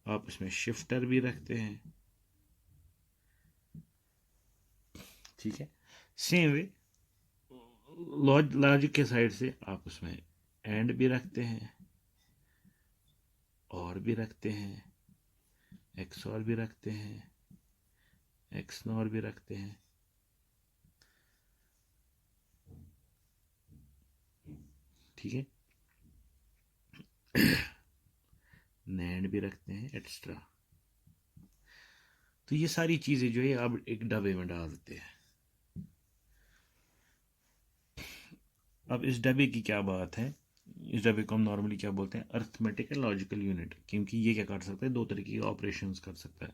S1: आप उसमें शिफ्टर भी रखते हैं. ठीक है. सेम वे लॉजिक के साइड से आप उसमें एंड भी रखते हैं, और भी रखते हैं, एक्स और भी रखते हैं, एक्स नॉर भी रखते हैं. ठीक है. नैंड भी रखते हैं, एक्स्ट्रा. तो ये सारी चीज़ें जो है आप एक डब्बे में डाल देते हैं. अब इस डब्बे की क्या बात है, इस डब्बे को हम नॉर्मली क्या बोलते हैं, अर्थमेटिक एंड लॉजिकल यूनिट, क्योंकि ये क्या कर सकता है, दो तरीके के ऑपरेशंस कर सकता है,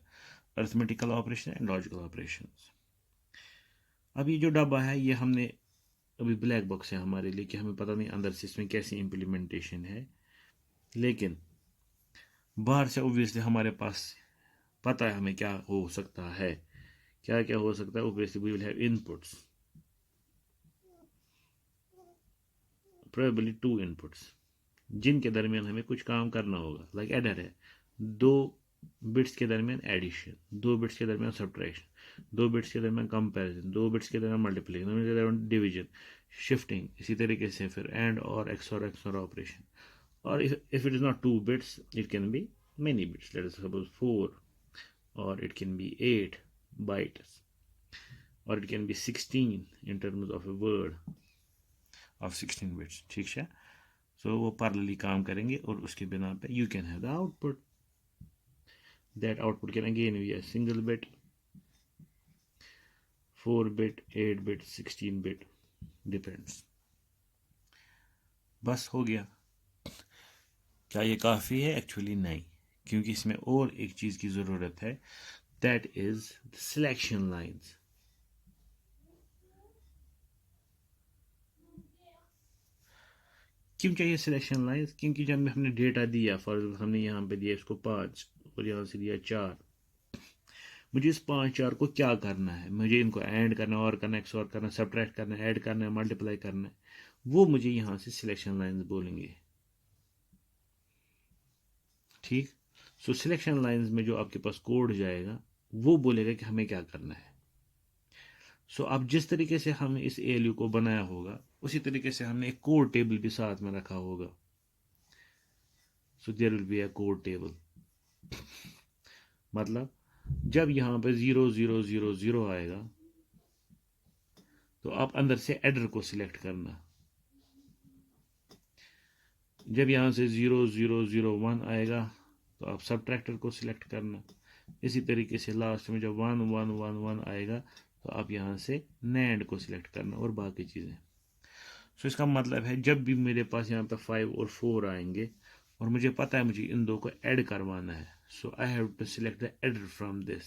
S1: arithmetical operation and logical operations. अब ये जो डब्बा है ये हमने अभी ब्लैक बॉक्स है हमारे लिए कि हमें पता नहीं अंदर से इसमें कैसी इम्प्लीमेंटेशन है, लेकिन बाहर से ऑब्वियसली हमारे पास पता है हमें क्या हो सकता है, क्या क्या हो सकता है। Obviously we will have inputs, probably two inputs, जिनके दरमियान हमें कुछ काम करना होगा। लाइक एडर है, दो बिट्स के दरमियान एडिशन, दो बिट्स के दरमियान सब्ट्रैक्शन, दो बिट्स के दरमियान कंपैरिजन, दो बिट्स के दरमियान मल्टीप्लिकेशन, दो बिट्स के दरमियान डिवीजन, शिफ्टिंग, इसी तरीके से फिर एंड और एक्सओर ऑपरेशन। और if it is not two bits, it can be many bits. Let us suppose 4, or it can be 8 bytes, or it can be 16 in terms of a word of 16 bits. ठीक है, सो वो parallelly काम करेंगे और उसके बिना पे you can have the output. That output can again be a single bit, 4 bit, 8 bit, 16 bit, depends. बस हो गया। क्या ये काफ़ी है? एक्चुअली नहीं, क्योंकि इसमें और एक चीज़ की ज़रूरत है, दैट इज़ सिलेक्शन लाइन्स। क्यों चाहिए सिलेक्शन लाइन्स? क्योंकि जब हमने डेटा दिया, फॉर एग्जाम्पल हमने यहाँ पे दिया इसको 5 और यहाँ से दिया 4, मुझे इस 5 4 को क्या करना है, मुझे इनको ऐड करना, और करना, एक्सओर करना, सब्ट्रैक्ट करना, ऐड करना है, मल्टीप्लाई करना है, वो मुझे यहाँ से सिलेक्शन लाइन्स बोलेंगे। ठीक, सो सिलेक्शन लाइन्स में जो आपके पास कोड जाएगा वो बोलेगा कि हमें क्या करना है। सो अब जिस तरीके से हमने इस एएलयू को बनाया होगा उसी तरीके से हमने एक कोड टेबल भी साथ में रखा होगा। So there will be a code table. मतलब जब यहाँ पे 0000 आएगा तो आप अंदर से एडर को सिलेक्ट करना, जब यहाँ से 0001 आएगा तो आप सब्ट्रैक्टर को सिलेक्ट करना, इसी तरीके से लास्ट में जब 1111 आएगा तो आप यहाँ से नैंड को सिलेक्ट करना और बाकी चीज़ें। सो इसका मतलब है जब भी मेरे पास यहाँ पे 5 और 4 आएंगे और मुझे पता है मुझे इन दो को ऐड करवाना है, so I have to select the adder from this.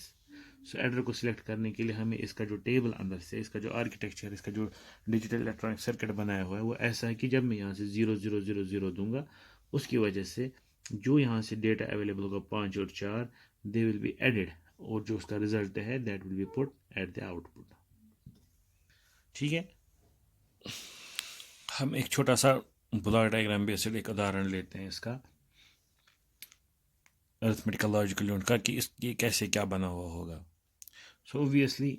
S1: So adder को सिलेक्ट करने के लिए हमें इसका जो टेबल अंदर से, इसका जो आर्किटेक्चर, इसका जो डिजिटल इलेक्ट्रॉनिक सर्किट बनाया हुआ है वो ऐसा है कि जब मैं यहाँ से 0000 दूंगा उसकी वजह से जो यहाँ से डेटा अवेलेबल होगा 5 और 4 दे विल बी एडेड, और जो उसका रिजल्ट है that will B put at the output. ठीक है, हम एक छोटा सा ब्लॉक डायग्राम बेस्ड एक उदाहरण लेते हैं इसका, अरिथमेटिकल लॉजिकल यूनिट का, कि ये कैसे क्या बना हुआ होगा। सो ऑब्वियसली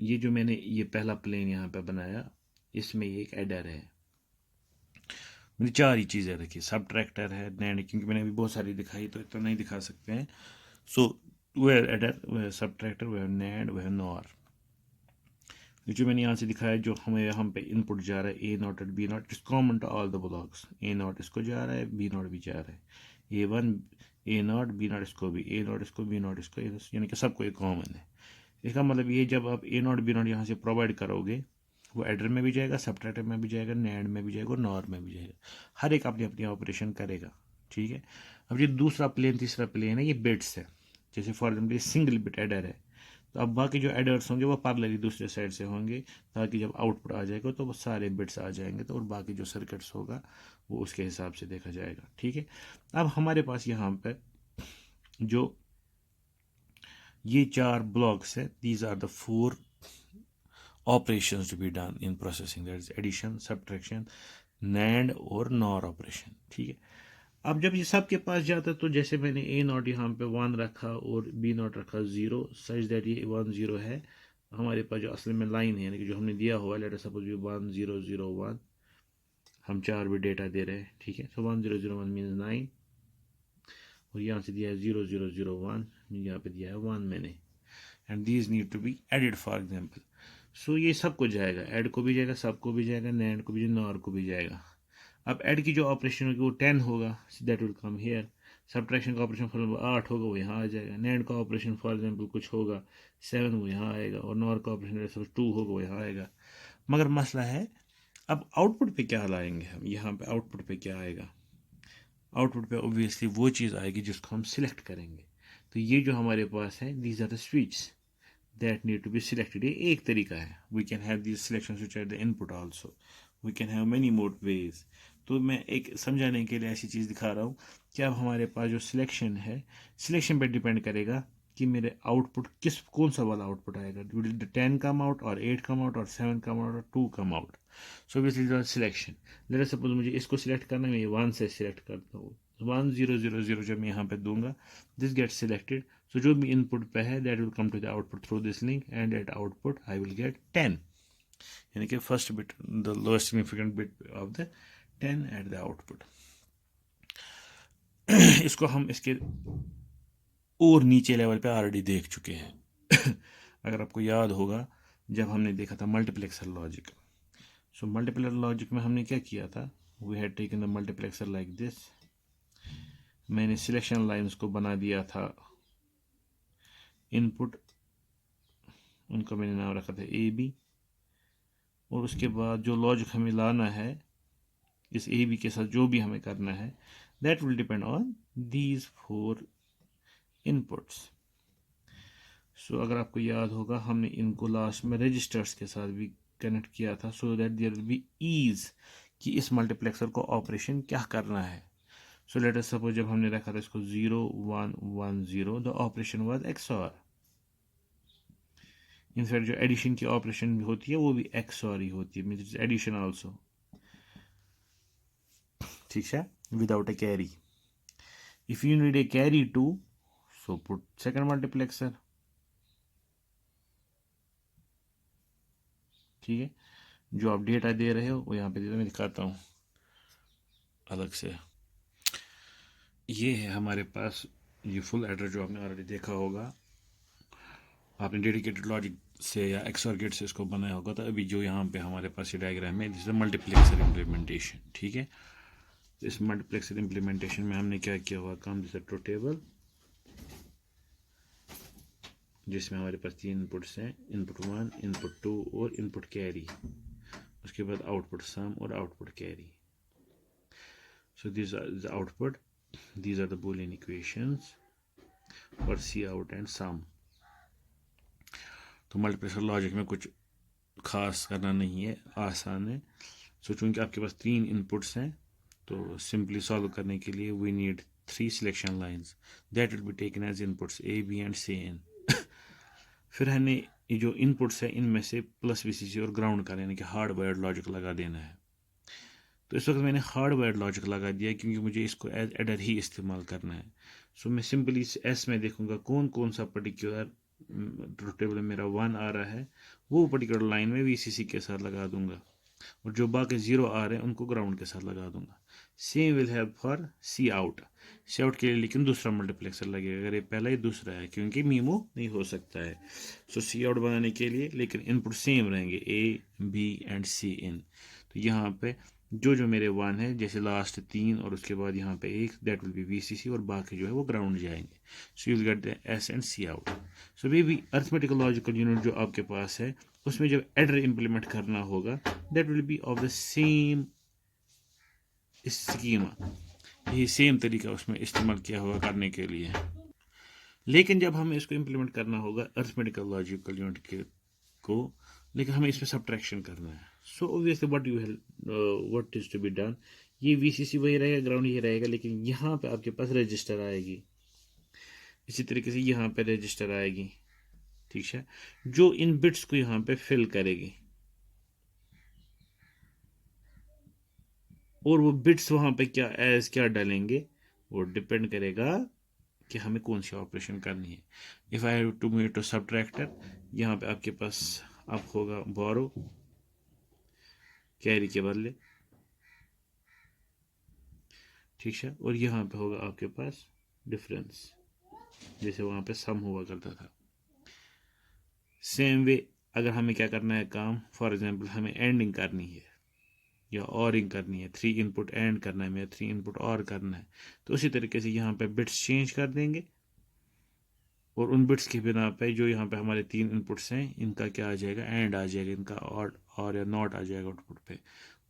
S1: ये जो मैंने ये पहला प्लेन यहाँ पे बनाया इसमें ये एक एडर है, मैंने 4 ही चीज़ें रखी, सब्ट्रैक्टर है, नैंड, क्योंकि मैंने अभी बहुत सारी दिखाई तो इतना नहीं दिखा सकते हैं। So where adder, where subtractor, where NAND, where NOR. जो मैंने यहाँ से दिखाया, जो हमें यहाँ पे इनपुट जा रहा है A not and B not, it's common to all the blocks. A not इसको जा रहा है, बी नॉट भी जा रहा है, A1 A not, B not इसको भी, ए नॉट इसको, बी नॉट इसको, यानी कि सबको एक कॉमन है। इसका मतलब ये जब आप ए नॉट बी नॉट यहाँ से प्रोवाइड करोगे वो एडर में भी जाएगा, सब्ट्रैक्टर में भी जाएगा, नैंड में भी जाएगा और नॉर में भी जाएगा, हर एक अपनी अपनी ऑपरेशन करेगा। ठीक है, अब ये दूसरा प्लेन, तीसरा प्लेन है, ये बिट्स है। जैसे फॉर एग्जाम्पल ये सिंगल बिट एडर है, तो अब बाकी जो एडर्स होंगे वो पैरेलली दूसरे साइड से होंगे, ताकि जब आउटपुट आ जाएगा तो वो सारे बिट्स आ जाएंगे, तो और बाकी जो सर्किट्स होगा वो उसके हिसाब से देखा जाएगा। ठीक है, अब हमारे पास यहाँ पे जो ये 4 ब्लॉक्स है, these are the 4 operations to be done in processing, that is addition, subtraction, NAND और NOR ऑपरेशन। ठीक है, अब जब ये सब के पास जाता है तो जैसे मैंने ए नॉट यहाँ पे 1 रखा और बी नॉट रखा 0, सच दैट ये 1 0 है, हमारे पास जो असल में लाइन है यानी कि जो हमने दिया हुआ है, लेट अस सपोज 1 0 0 1, हम 4 भी डेटा दे रहे हैं। ठीक है, सो 1 0 0 1 मीन्स 9, और यहाँ से दिया है 0 0 0 1, यहाँ पे दिया है 1 मैंने, and these need to be added for example. So ये सबको जाएगा, ऐड को भी जाएगा, सब को भी जाएगा, नैंड को भी जाएगा, नॉर को भी जाएगा। अब ऐड की जो ऑपरेशन होगी वो 10 होगा, that will come here. Subtraction का ऑपरेशन फॉर एग्जाम्पल 8 होगा, वो यहाँ आ जाएगा। नैंड का ऑपरेशन फॉर एग्जाम्पल कुछ होगा 7, वो यहाँ आएगा, और नॉर का ऑपरेशन 2 होगा, वो यहाँ आएगा। मगर मसला है अब आउटपुट पे क्या लाएंगे हम, यहाँ पे आउटपुट पे क्या आएगा, आउटपुट पे ऑब्वियसली वो चीज़ आएगी जिसको हम सिलेक्ट करेंगे। तो ये जो हमारे पास है, these are the switch that need to be selected. ये एक तरीका है, we can have this selection switch at the input also, we can have many more ways. तो मैं एक समझाने के लिए ऐसी चीज़ दिखा रहा हूँ कि अब हमारे पास जो सिलेक्शन है, सिलेक्शन पे डिपेंड करेगा कि मेरे आउटपुट कौन सा वाला आउटपुट आएगा, विल द 10 कम आउट और 8 कम आउट और 7 कम आउट और 2 come out. So obviously selection, late us suppose मुझे इसको सिलेक्ट करना है, मैं ये 1 से सिलेक्ट करता हूँ, 1 0 0 0 जब मैं यहाँ पे दूंगा, दिस गेट सिलेक्टेड। सो जो भी इनपुट पे है that will come to the output through this link, and at output I will get 10, यानी कि first bit, the lowest significant bit of the 10 at the output. इसको हम इसके और नीचे लेवल पे ऑलरेडी देख चुके हैं। अगर आपको याद होगा जब हमने देखा था multiplexer logic, so multiplexer logic में हमने क्या किया था, we had taken the multiplexer like this, मैंने सिलेक्शन लाइंस को बना दिया था इनपुट, उनका मैंने नाम रखा था ए बी, और उसके बाद जो लॉजिक हमें लाना है इस ए बी के साथ जो भी हमें करना है, that will depend on these 4 inputs. So अगर आपको याद होगा हमने इनको लास्ट में रजिस्टर्स के साथ भी कनेक्ट किया था, so that there will be ease कि इस मल्टीप्लेक्सर को ऑपरेशन क्या करना है। सो लेट अस सपोज जब हमने रखा था इसको 0 1 1 0, the operation was XOR। In fact जो एडिशन की ऑपरेशन होती है वो भी XOR ही होती है, मींस एडिशन आल्सो, ठीक है, without a carry. If you need a carry too, so put second multiplexer, ठीक है। जो आप डेटा दे रहे हो वो यहाँ पे मैं दिखाता हूँ अलग से। ये है हमारे पास ये फुल एड्रेस जो आपने ऑलरेडी देखा होगा, आपने डेडिकेटेड लॉजिक से या एक्सओर गेट से इसको बनाया होगा। तो अभी जो यहाँ पे हमारे पास ये डायग्राम है, दिस इज मल्टीप्लेक्सर इम्प्लीमेंटेशन, ठीक है। इस मल्टीप्लेक्सर इम्प्लीमेंटेशन में हमने क्या किया हुआ काम, दिस ट्रू टेबल जिसमें हमारे पास 3 इनपुट्स हैं, इनपुट 1, इनपुट 2 और इनपुट कैरी, उसके बाद आउटपुट सम और output carry. So this are the output, these are the boolean equations for Cout and sum। तो मल्टीप्लेक्सर लॉजिक में कुछ खास करना नहीं है, आसान है। सो चूंकि आपके पास 3 इनपुट्स हैं तो सिंपली सॉल्व करने के लिए we need 3 selection lines that will be taken as inputs A B and C in. फिर हमें ये जो इनपुट्स है इनमें से प्लस VCC और ग्राउंड का यानी कि हार्ड वायर्ड लॉजिक लगा देना है। तो इस वक्त मैंने हार्ड वायर्ड लॉजिक लगा दिया क्योंकि मुझे इसको एज एडर ही इस्तेमाल करना है। सो मैं सिंपली इस एस में देखूंगा कौन कौन सा पर्टिकुलर टेबल में मेरा 1 आ रहा है, वो पर्टिकुलर लाइन में VCC के साथ लगा दूंगा, और जो बाकी 0 आ रहे हैं उनको ग्राउंड के साथ लगा दूंगा। Same will have for C out, C out के लिए लेकिन दूसरा मल्टीप्लेक्सर लगेगा, अगर ये पहला ही दूसरा है क्योंकि मीमो नहीं हो सकता है। सो सी आउट बनाने के लिए लेकिन इनपुट सेम रहेंगे A B एंड C इन। तो यहाँ पे जो जो मेरे 1 है, जैसे लास्ट 3 और उसके बाद यहाँ पे 1, दैट विल बी VCC और बाकी जो है वो ग्राउंड जाएंगे। So you will get the S and C out. So भी अर्थमेटिकल लॉजिकल यूनिट जो आपके पास है उसमें जब एडर इंप्लीमेंट करना होगा that will B of the same schema, यही सेम तरीका उसमें इस्तेमाल किया हुआ करने के लिए। लेकिन जब हमें इसको इंप्लीमेंट करना होगा अर्थमेटिकल लॉजिकल यूनिट के को, लेकिन हमें इसमें सब्ट्रैक्शन करना है। So obviously what is to be done, ये VCC वही रहेगा, ग्राउंड ही रहेगा, लेकिन यहाँ पे आपके पास रजिस्टर आएगी, इसी तरीके से यहाँ पे रजिस्टर आएगी, ठीक है, जो इन बिट्स को यहाँ पे फिल करेगी, और वो बिट्स वहां पे क्या डालेंगे वो डिपेंड करेगा कि हमें कौन सी ऑपरेशन करनी है। If I have to make two subtractor, यहाँ पे आपके पास अब होगा बोरो कैरी के बदले, ठीक है, और यहाँ पे होगा आपके पास डिफरेंस जैसे वहां पे सम हुआ करता था। सेम वे अगर हमें क्या करना है काम, फॉर एग्जांपल हमें एंडिंग करनी है या ऑरिंग करनी है, 3 इनपुट एंड करना है या 3 इनपुट और करना है, तो उसी तरीके से यहाँ पे बिट्स चेंज कर देंगे, और उन बिट्स की बिना पे जो यहाँ पे हमारे 3 इनपुट्स हैं इनका क्या आ जाएगा, एंड आ जाएगा, इनका और या नॉट आ जाएगा आउटपुट पे,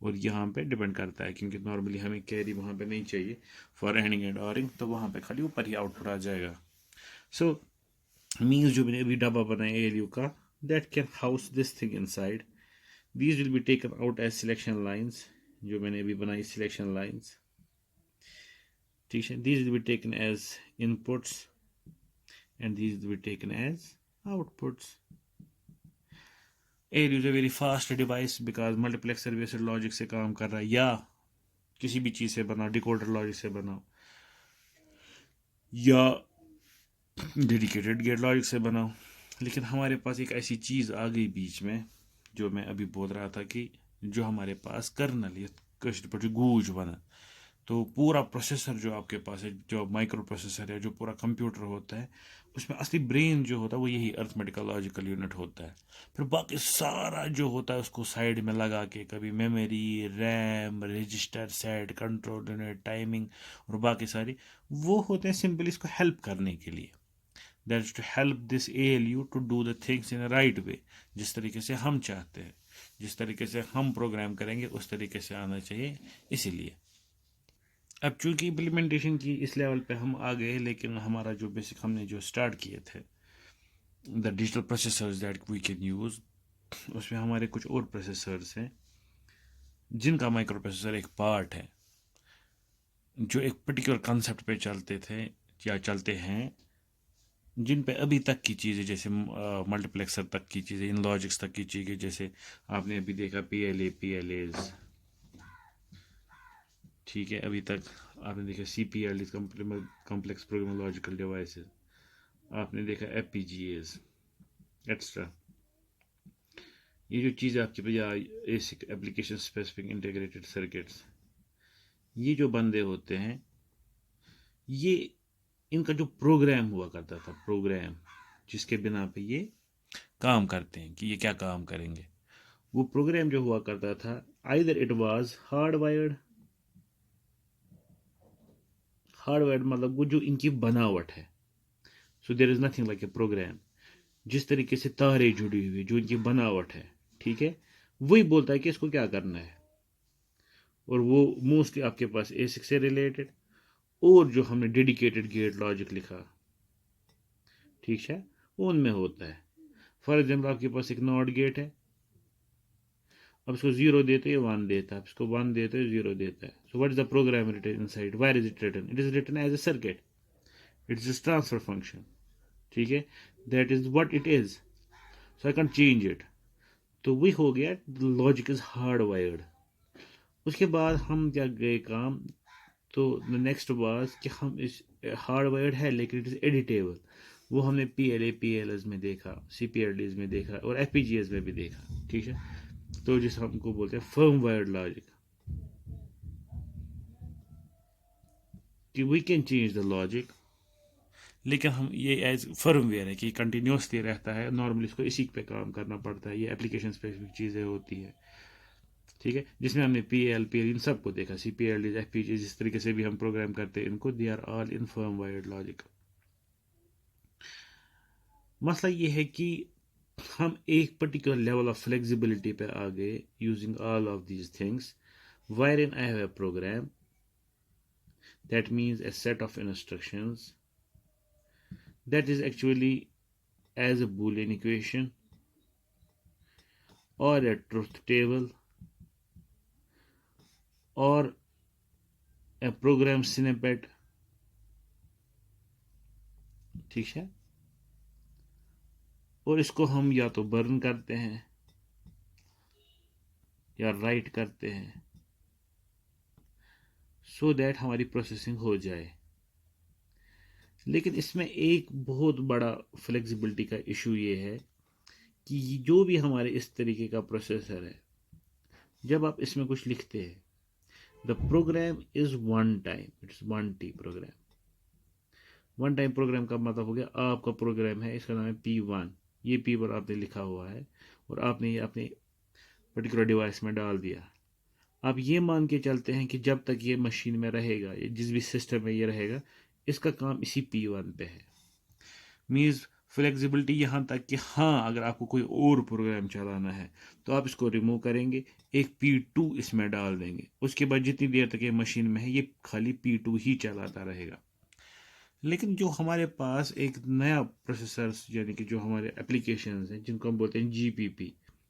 S1: और यहाँ पे डिपेंड करता है, क्योंकि नॉर्मली हमें कैरी वहाँ पे नहीं चाहिए फॉर एंडिंग एंड ऑरिंग, तो वहाँ पे खाली ऊपर ही आउटपुट आ जाएगा। सो मीन्स जो मैंने अभी डब्बा बनाया ALU का, that can house this thing inside. These will be taken out as selection lines, जो मैंने अभी बनाई सिलेक्शन लाइन्स, ठीक है। These will be taken as inputs and these will be taken as outputs. ALU is a very fast device because multiplexer based logic से काम कर रहा है, या किसी भी चीज़ से बनाओ, डिकोडर लॉजिक से बनाओ या डेडिकेटेड गेट लॉजिक से बनाओ। लेकिन हमारे पास एक ऐसी चीज़ आ गई बीच में, जो मैं अभी बोल रहा था कि जो हमारे पास कर्नल या कश्ट पर गूंज बना, तो पूरा प्रोसेसर जो आपके पास है, जो माइक्रो प्रोसेसर है, जो पूरा कंप्यूटर होता है, उसमें असली ब्रेन जो होता है वो यही अर्थमेटिकल लॉजिकल यूनिट होता है। फिर बाकी सारा जो होता है उसको साइड में लगा के, कभी memory, RAM, register, set, control unit, timing और बाकी सारी, वो होते हैं सिंपली इसको हेल्प करने के लिए। That is to help this ALU to do the things in a right way, जिस तरीके से हम चाहते हैं, जिस तरीके से हम प्रोग्राम करेंगे उस तरीके से आना चाहिए। इसीलिए अब चूंकि इम्प्लीमेंटेशन की इस लेवल पे हम आ गए, लेकिन हमारा जो बेसिक हमने जो स्टार्ट किए थे, the digital processors that we can use, उसमें हमारे कुछ और प्रोसेसर्स हैं जिनका माइक्रो प्रोसेसर एक पार्ट है, जो एक पर्टिकुलर कंसेप्ट पे चलते थे या चलते हैं, जिन पे अभी तक की चीज़ें, जैसे मल्टीप्लेक्सर तक की चीज़ें, इन लॉजिक्स तक की चीज़ें, जैसे आपने अभी देखा PLAs, ठीक है, अभी तक आपने देखा CPLDs, complex program logical devices, आपने देखा FPGAs एक्स्ट्रा, ये जो चीज़ आपके पास, या एसिक एप्लीकेशन स्पेसिफिक इंटीग्रेटेड सर्किट्स, ये जो बंदे होते हैं, ये इनका जो प्रोग्राम हुआ करता था, प्रोग्राम जिसके बिना पे ये काम करते हैं कि ये क्या काम करेंगे, वो प्रोग्राम जो हुआ करता था, आइदर इट वाज हार्डवायर्ड मतलब वो जो इनकी बनावट है। So there is nothing like a program, जिस तरीके से तारे जुड़ी हुई, जो इनकी बनावट है, ठीक है, वही बोलता है कि इसको क्या करना है। और वो मोस्टली आपके पास ASIC से रिलेटेड, और जो हमने डेडिकेटेड गेट लॉजिक लिखा, ठीक है, वो उनमें होता है। फॉर एग्जाम्पल आपके पास एक नॉट गेट है, अब इसको 0 देते हैं 1 देता है, इसको 1 देते हैं 0 देता है। So what is the program written inside, where is it written, it is written as a circuit, it is transfer function, ठीक है, that is what it is, so I can change it. तो वही हो गया, logic is hard wired. उसके बाद हम क्या गए काम, तो नेक्स्ट वाज कि हम इस हार्ड वायर्ड है लेकिन इट इज एडिटेबल, वो हमने PLAs में देखा, CPLDs में देखा और FPGAs में भी देखा, ठीक है। तो जिस हमको बोलते हैं फर्म वायर्ड लॉजिक, कि we can change the logic, लेकिन हम ये एज फर्मवेयर है कि कंटिन्यूसली रहता है, नॉर्मली इसको इसी पे काम करना पड़ता है, ये एप्लीकेशन स्पेसिफिक चीज़ें होती है, ठीक है, जिसमें हमने PL इन सबको देखा, CPLD, FPGA, जिस तरीके से भी हम प्रोग्राम करते हैं इनको, they are all in firm wired logic. मसला ये है कि हम एक पर्टिकुलर लेवल ऑफ फ्लेक्सिबिलिटी पे आ गए using all of these things, wire in I have a program that means a set of instructions that is actually as a boolean equation or a truth table or a program snippet, ठीक है, और इसको हम या तो burn करते हैं या राइट करते हैं, सो दैट हमारी प्रोसेसिंग हो जाए। लेकिन इसमें एक बहुत बड़ा फ्लेक्सिबिलिटी का इशू ये है कि जो भी हमारे इस तरीके का प्रोसेसर है, जब आप इसमें कुछ लिखते हैं, the program is one time, it's one T program. One time program का मतलब हो गया, आपका प्रोग्राम है, इसका नाम है P1, ये P1 आपने लिखा हुआ है और आपने ये अपने पर्टिकुलर डिवाइस में डाल दिया। आप ये मान के चलते हैं कि जब तक ये मशीन में रहेगा, ये जिस भी सिस्टम में ये रहेगा, इसका काम इसी P1 पे है। मीन्स फ्लेक्सिबिलिटी यहाँ तक कि हाँ, अगर आपको कोई और प्रोग्राम चलाना है तो आप इसको रिमूव करेंगे, एक P2 इसमें डाल देंगे, उसके बाद जितनी देर तक ये मशीन में है ये खाली P2 ही चलाता रहेगा। लेकिन जो हमारे पास एक नया प्रोसेसर्स यानी कि जो हमारे एप्लीकेशंस हैं जिनको हम बोलते हैं GPP,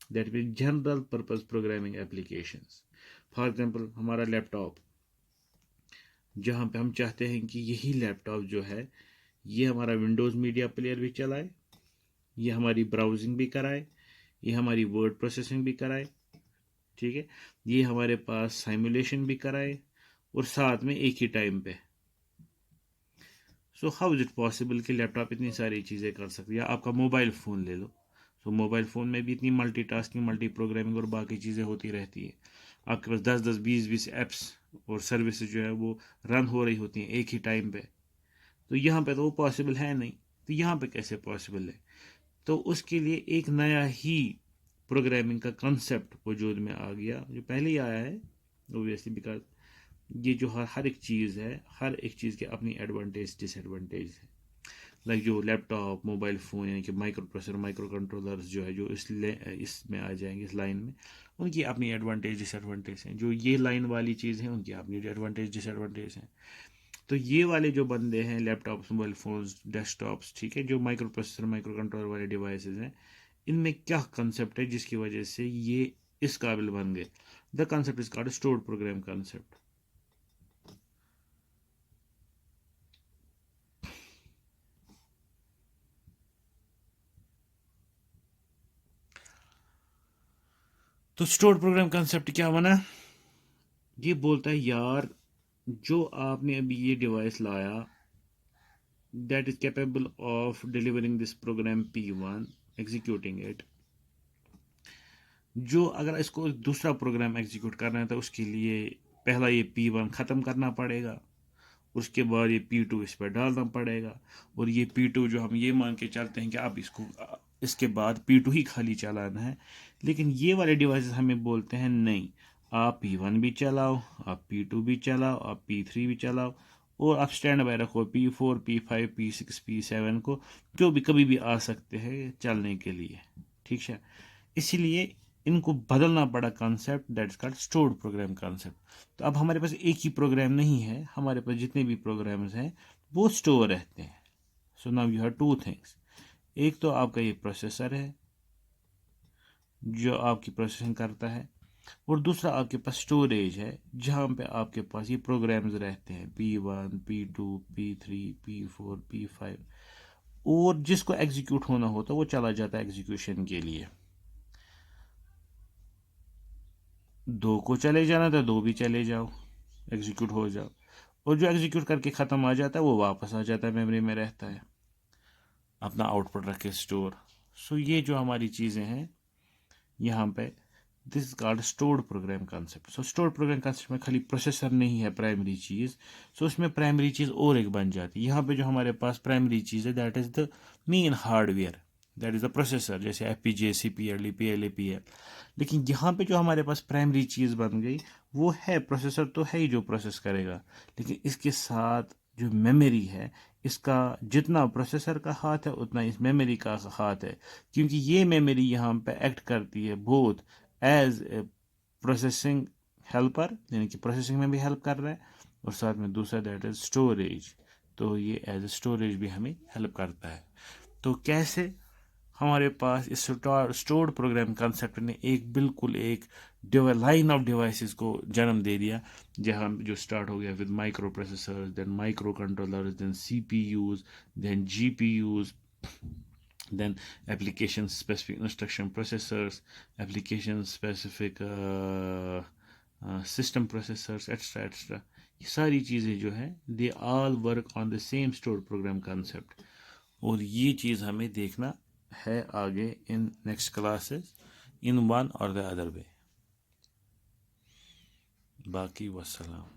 S1: that mean general purpose programming applications. For example हमारा लैपटॉप, जहाँ पे हम चाहते हैं कि यही लैपटॉप जो है ये हमारा विंडोज़ मीडिया प्लेयर भी चलाए, ये हमारी ब्राउजिंग भी कराए, ये हमारी वर्ड प्रोसेसिंग भी कराए, ठीक है, ये हमारे पास साइमुलेशन भी कराए, और साथ में एक ही टाइम पे। So how is it possible कि लैपटॉप इतनी सारी चीज़ें कर सकती है? या आपका मोबाइल फ़ोन ले लो, सो मोबाइल फ़ोन में भी इतनी मल्टीटास्किंग, मल्टी प्रोग्रामिंग और बाकी चीज़ें होती रहती है। आपके पास 10-10, 20-20 ऐप्स और सर्विसेज जो है वो रन हो रही होती हैं एक ही टाइम पे। तो यहाँ पे तो वो पॉसिबल है नहीं, तो यहाँ पे कैसे पॉसिबल है? तो उसके लिए एक नया ही प्रोग्रामिंग का कंसेप्ट वजूद में आ गया, जो पहले ही आया है ओबियसली, बिकॉज ये जो हर एक चीज़ है, हर एक चीज़ के अपनी एडवांटेज डिसएडवांटेज है। लाइक जो लैपटॉप, मोबाइल फ़ोन यानी कि माइक्रो प्रोसेसर, माइक्रो कंट्रोलर्स जो है जो इसमें आ जाएंगे इस लाइन में, उनकी अपनी एडवांटेज डिसएडवांटेज हैं। जो ये लाइन वाली चीज़ है उनकी अपनी एडवांटेज डिसएडवांटेज हैं। तो ये वाले जो बंदे हैं, लैपटॉप्स, मोबाइल फ़ोन्स, डेस्कटॉप्स, ठीक है, जो माइक्रो प्रोसेसर, माइक्रो कंट्रोलर वाले डिवाइसेज हैं, इनमें क्या कंसेप्ट है जिसकी वजह से ये इस काबिल बन गए? The concept is called stored program concept. तो स्टोर्ड प्रोग्राम कंसेप्ट क्या बना? ये बोलता है यार, जो आपने अभी ये डिवाइस लाया, that is capable of delivering this program P1, executing it. जो अगर इसको दूसरा प्रोग्राम एग्जीक्यूट करना है तो उसके लिए पहला ये P1 ख़त्म करना पड़ेगा, उसके बाद ये P2 इस पर डालना पड़ेगा, और ये P2 जो हम ये मान के चलते हैं कि आप इसको इसके बाद P2 ही खाली चलाना है। लेकिन ये वाले डिवाइसेस हमें बोलते हैं नहीं, आप P1 भी चलाओ, आप P2 भी चलाओ, आप P3 भी चलाओ, और आप स्टैंड बाय रखो P4, P5, P6, P7 को, जो भी कभी भी आ सकते हैं चलने के लिए, ठीक है। इसीलिए इनको बदलना पड़ा concept, that's called stored program concept. तो अब हमारे पास एक ही प्रोग्राम नहीं है, हमारे पास जितने भी प्रोग्राम्स हैं वो स्टोर रहते हैं। So now you have two things, एक तो आपका ये प्रोसेसर है जो आपकी प्रोसेसिंग करता है, और दूसरा आपके पास स्टोरेज है जहाँ पे आपके पास ये प्रोग्राम्स रहते हैं P1, P2, P3, P4, P5, और जिसको एग्जीक्यूट होना होता है वो चला जाता है एग्जीक्यूशन के लिए। दो को चले जाना तो दो भी चले जाओ, एग्जीक्यूट हो जाओ, और जो एग्जीक्यूट करके ख़त्म आ जाता है वो वापस आ जाता है, मेमोरी में रहता है, अपना आउटपुट रख के स्टोर। सो ये जो हमारी चीज़ें हैं यहाँ पे, this is called stored program concept. So stored program concept में खाली प्रोसेसर नहीं है प्राइमरी चीज़, सो उसमें प्राइमरी चीज़ और एक बन जाती है। यहाँ पे जो हमारे पास प्राइमरी चीज़ है that is the main hardware, that is the processor, जैसे FPGA, CPLD, PLA, PL। लेकिन यहाँ पे जो हमारे पास प्राइमरी चीज़ बन गई वो है प्रोसेसर, तो है ही जो प्रोसेस करेगा, लेकिन इसके साथ जो मेमोरी है, इसका जितना प्रोसेसर का हाथ है उतना इस मेमोरी का हाथ है, क्योंकि ये मेमोरी यहाँ पे एक्ट करती है both as a processing helper, यानी कि प्रोसेसिंग में भी हेल्प कर रहा है, और साथ में दूसरा दैट इज स्टोरेज, तो ये एज ए स्टोरेज भी हमें हेल्प करता है। तो कैसे? हमारे पास इस स्टोर्ड प्रोग्राम कंसेप्ट ने एक बिल्कुल एक लाइन ऑफ डिवाइसेस को जन्म दे दिया, जहाँ जो स्टार्ट हो गया with microprocessors, then microcontrollers, then CPUs, then GPUs, then application specific instruction processors, application specific system processors, etc etc। ये सारी चीज़ें जो है they all work on the same stored program concept, और ये चीज़ हमें देखना है आगे in next classes in one और द अदर वे। बाकी वस्सलाम।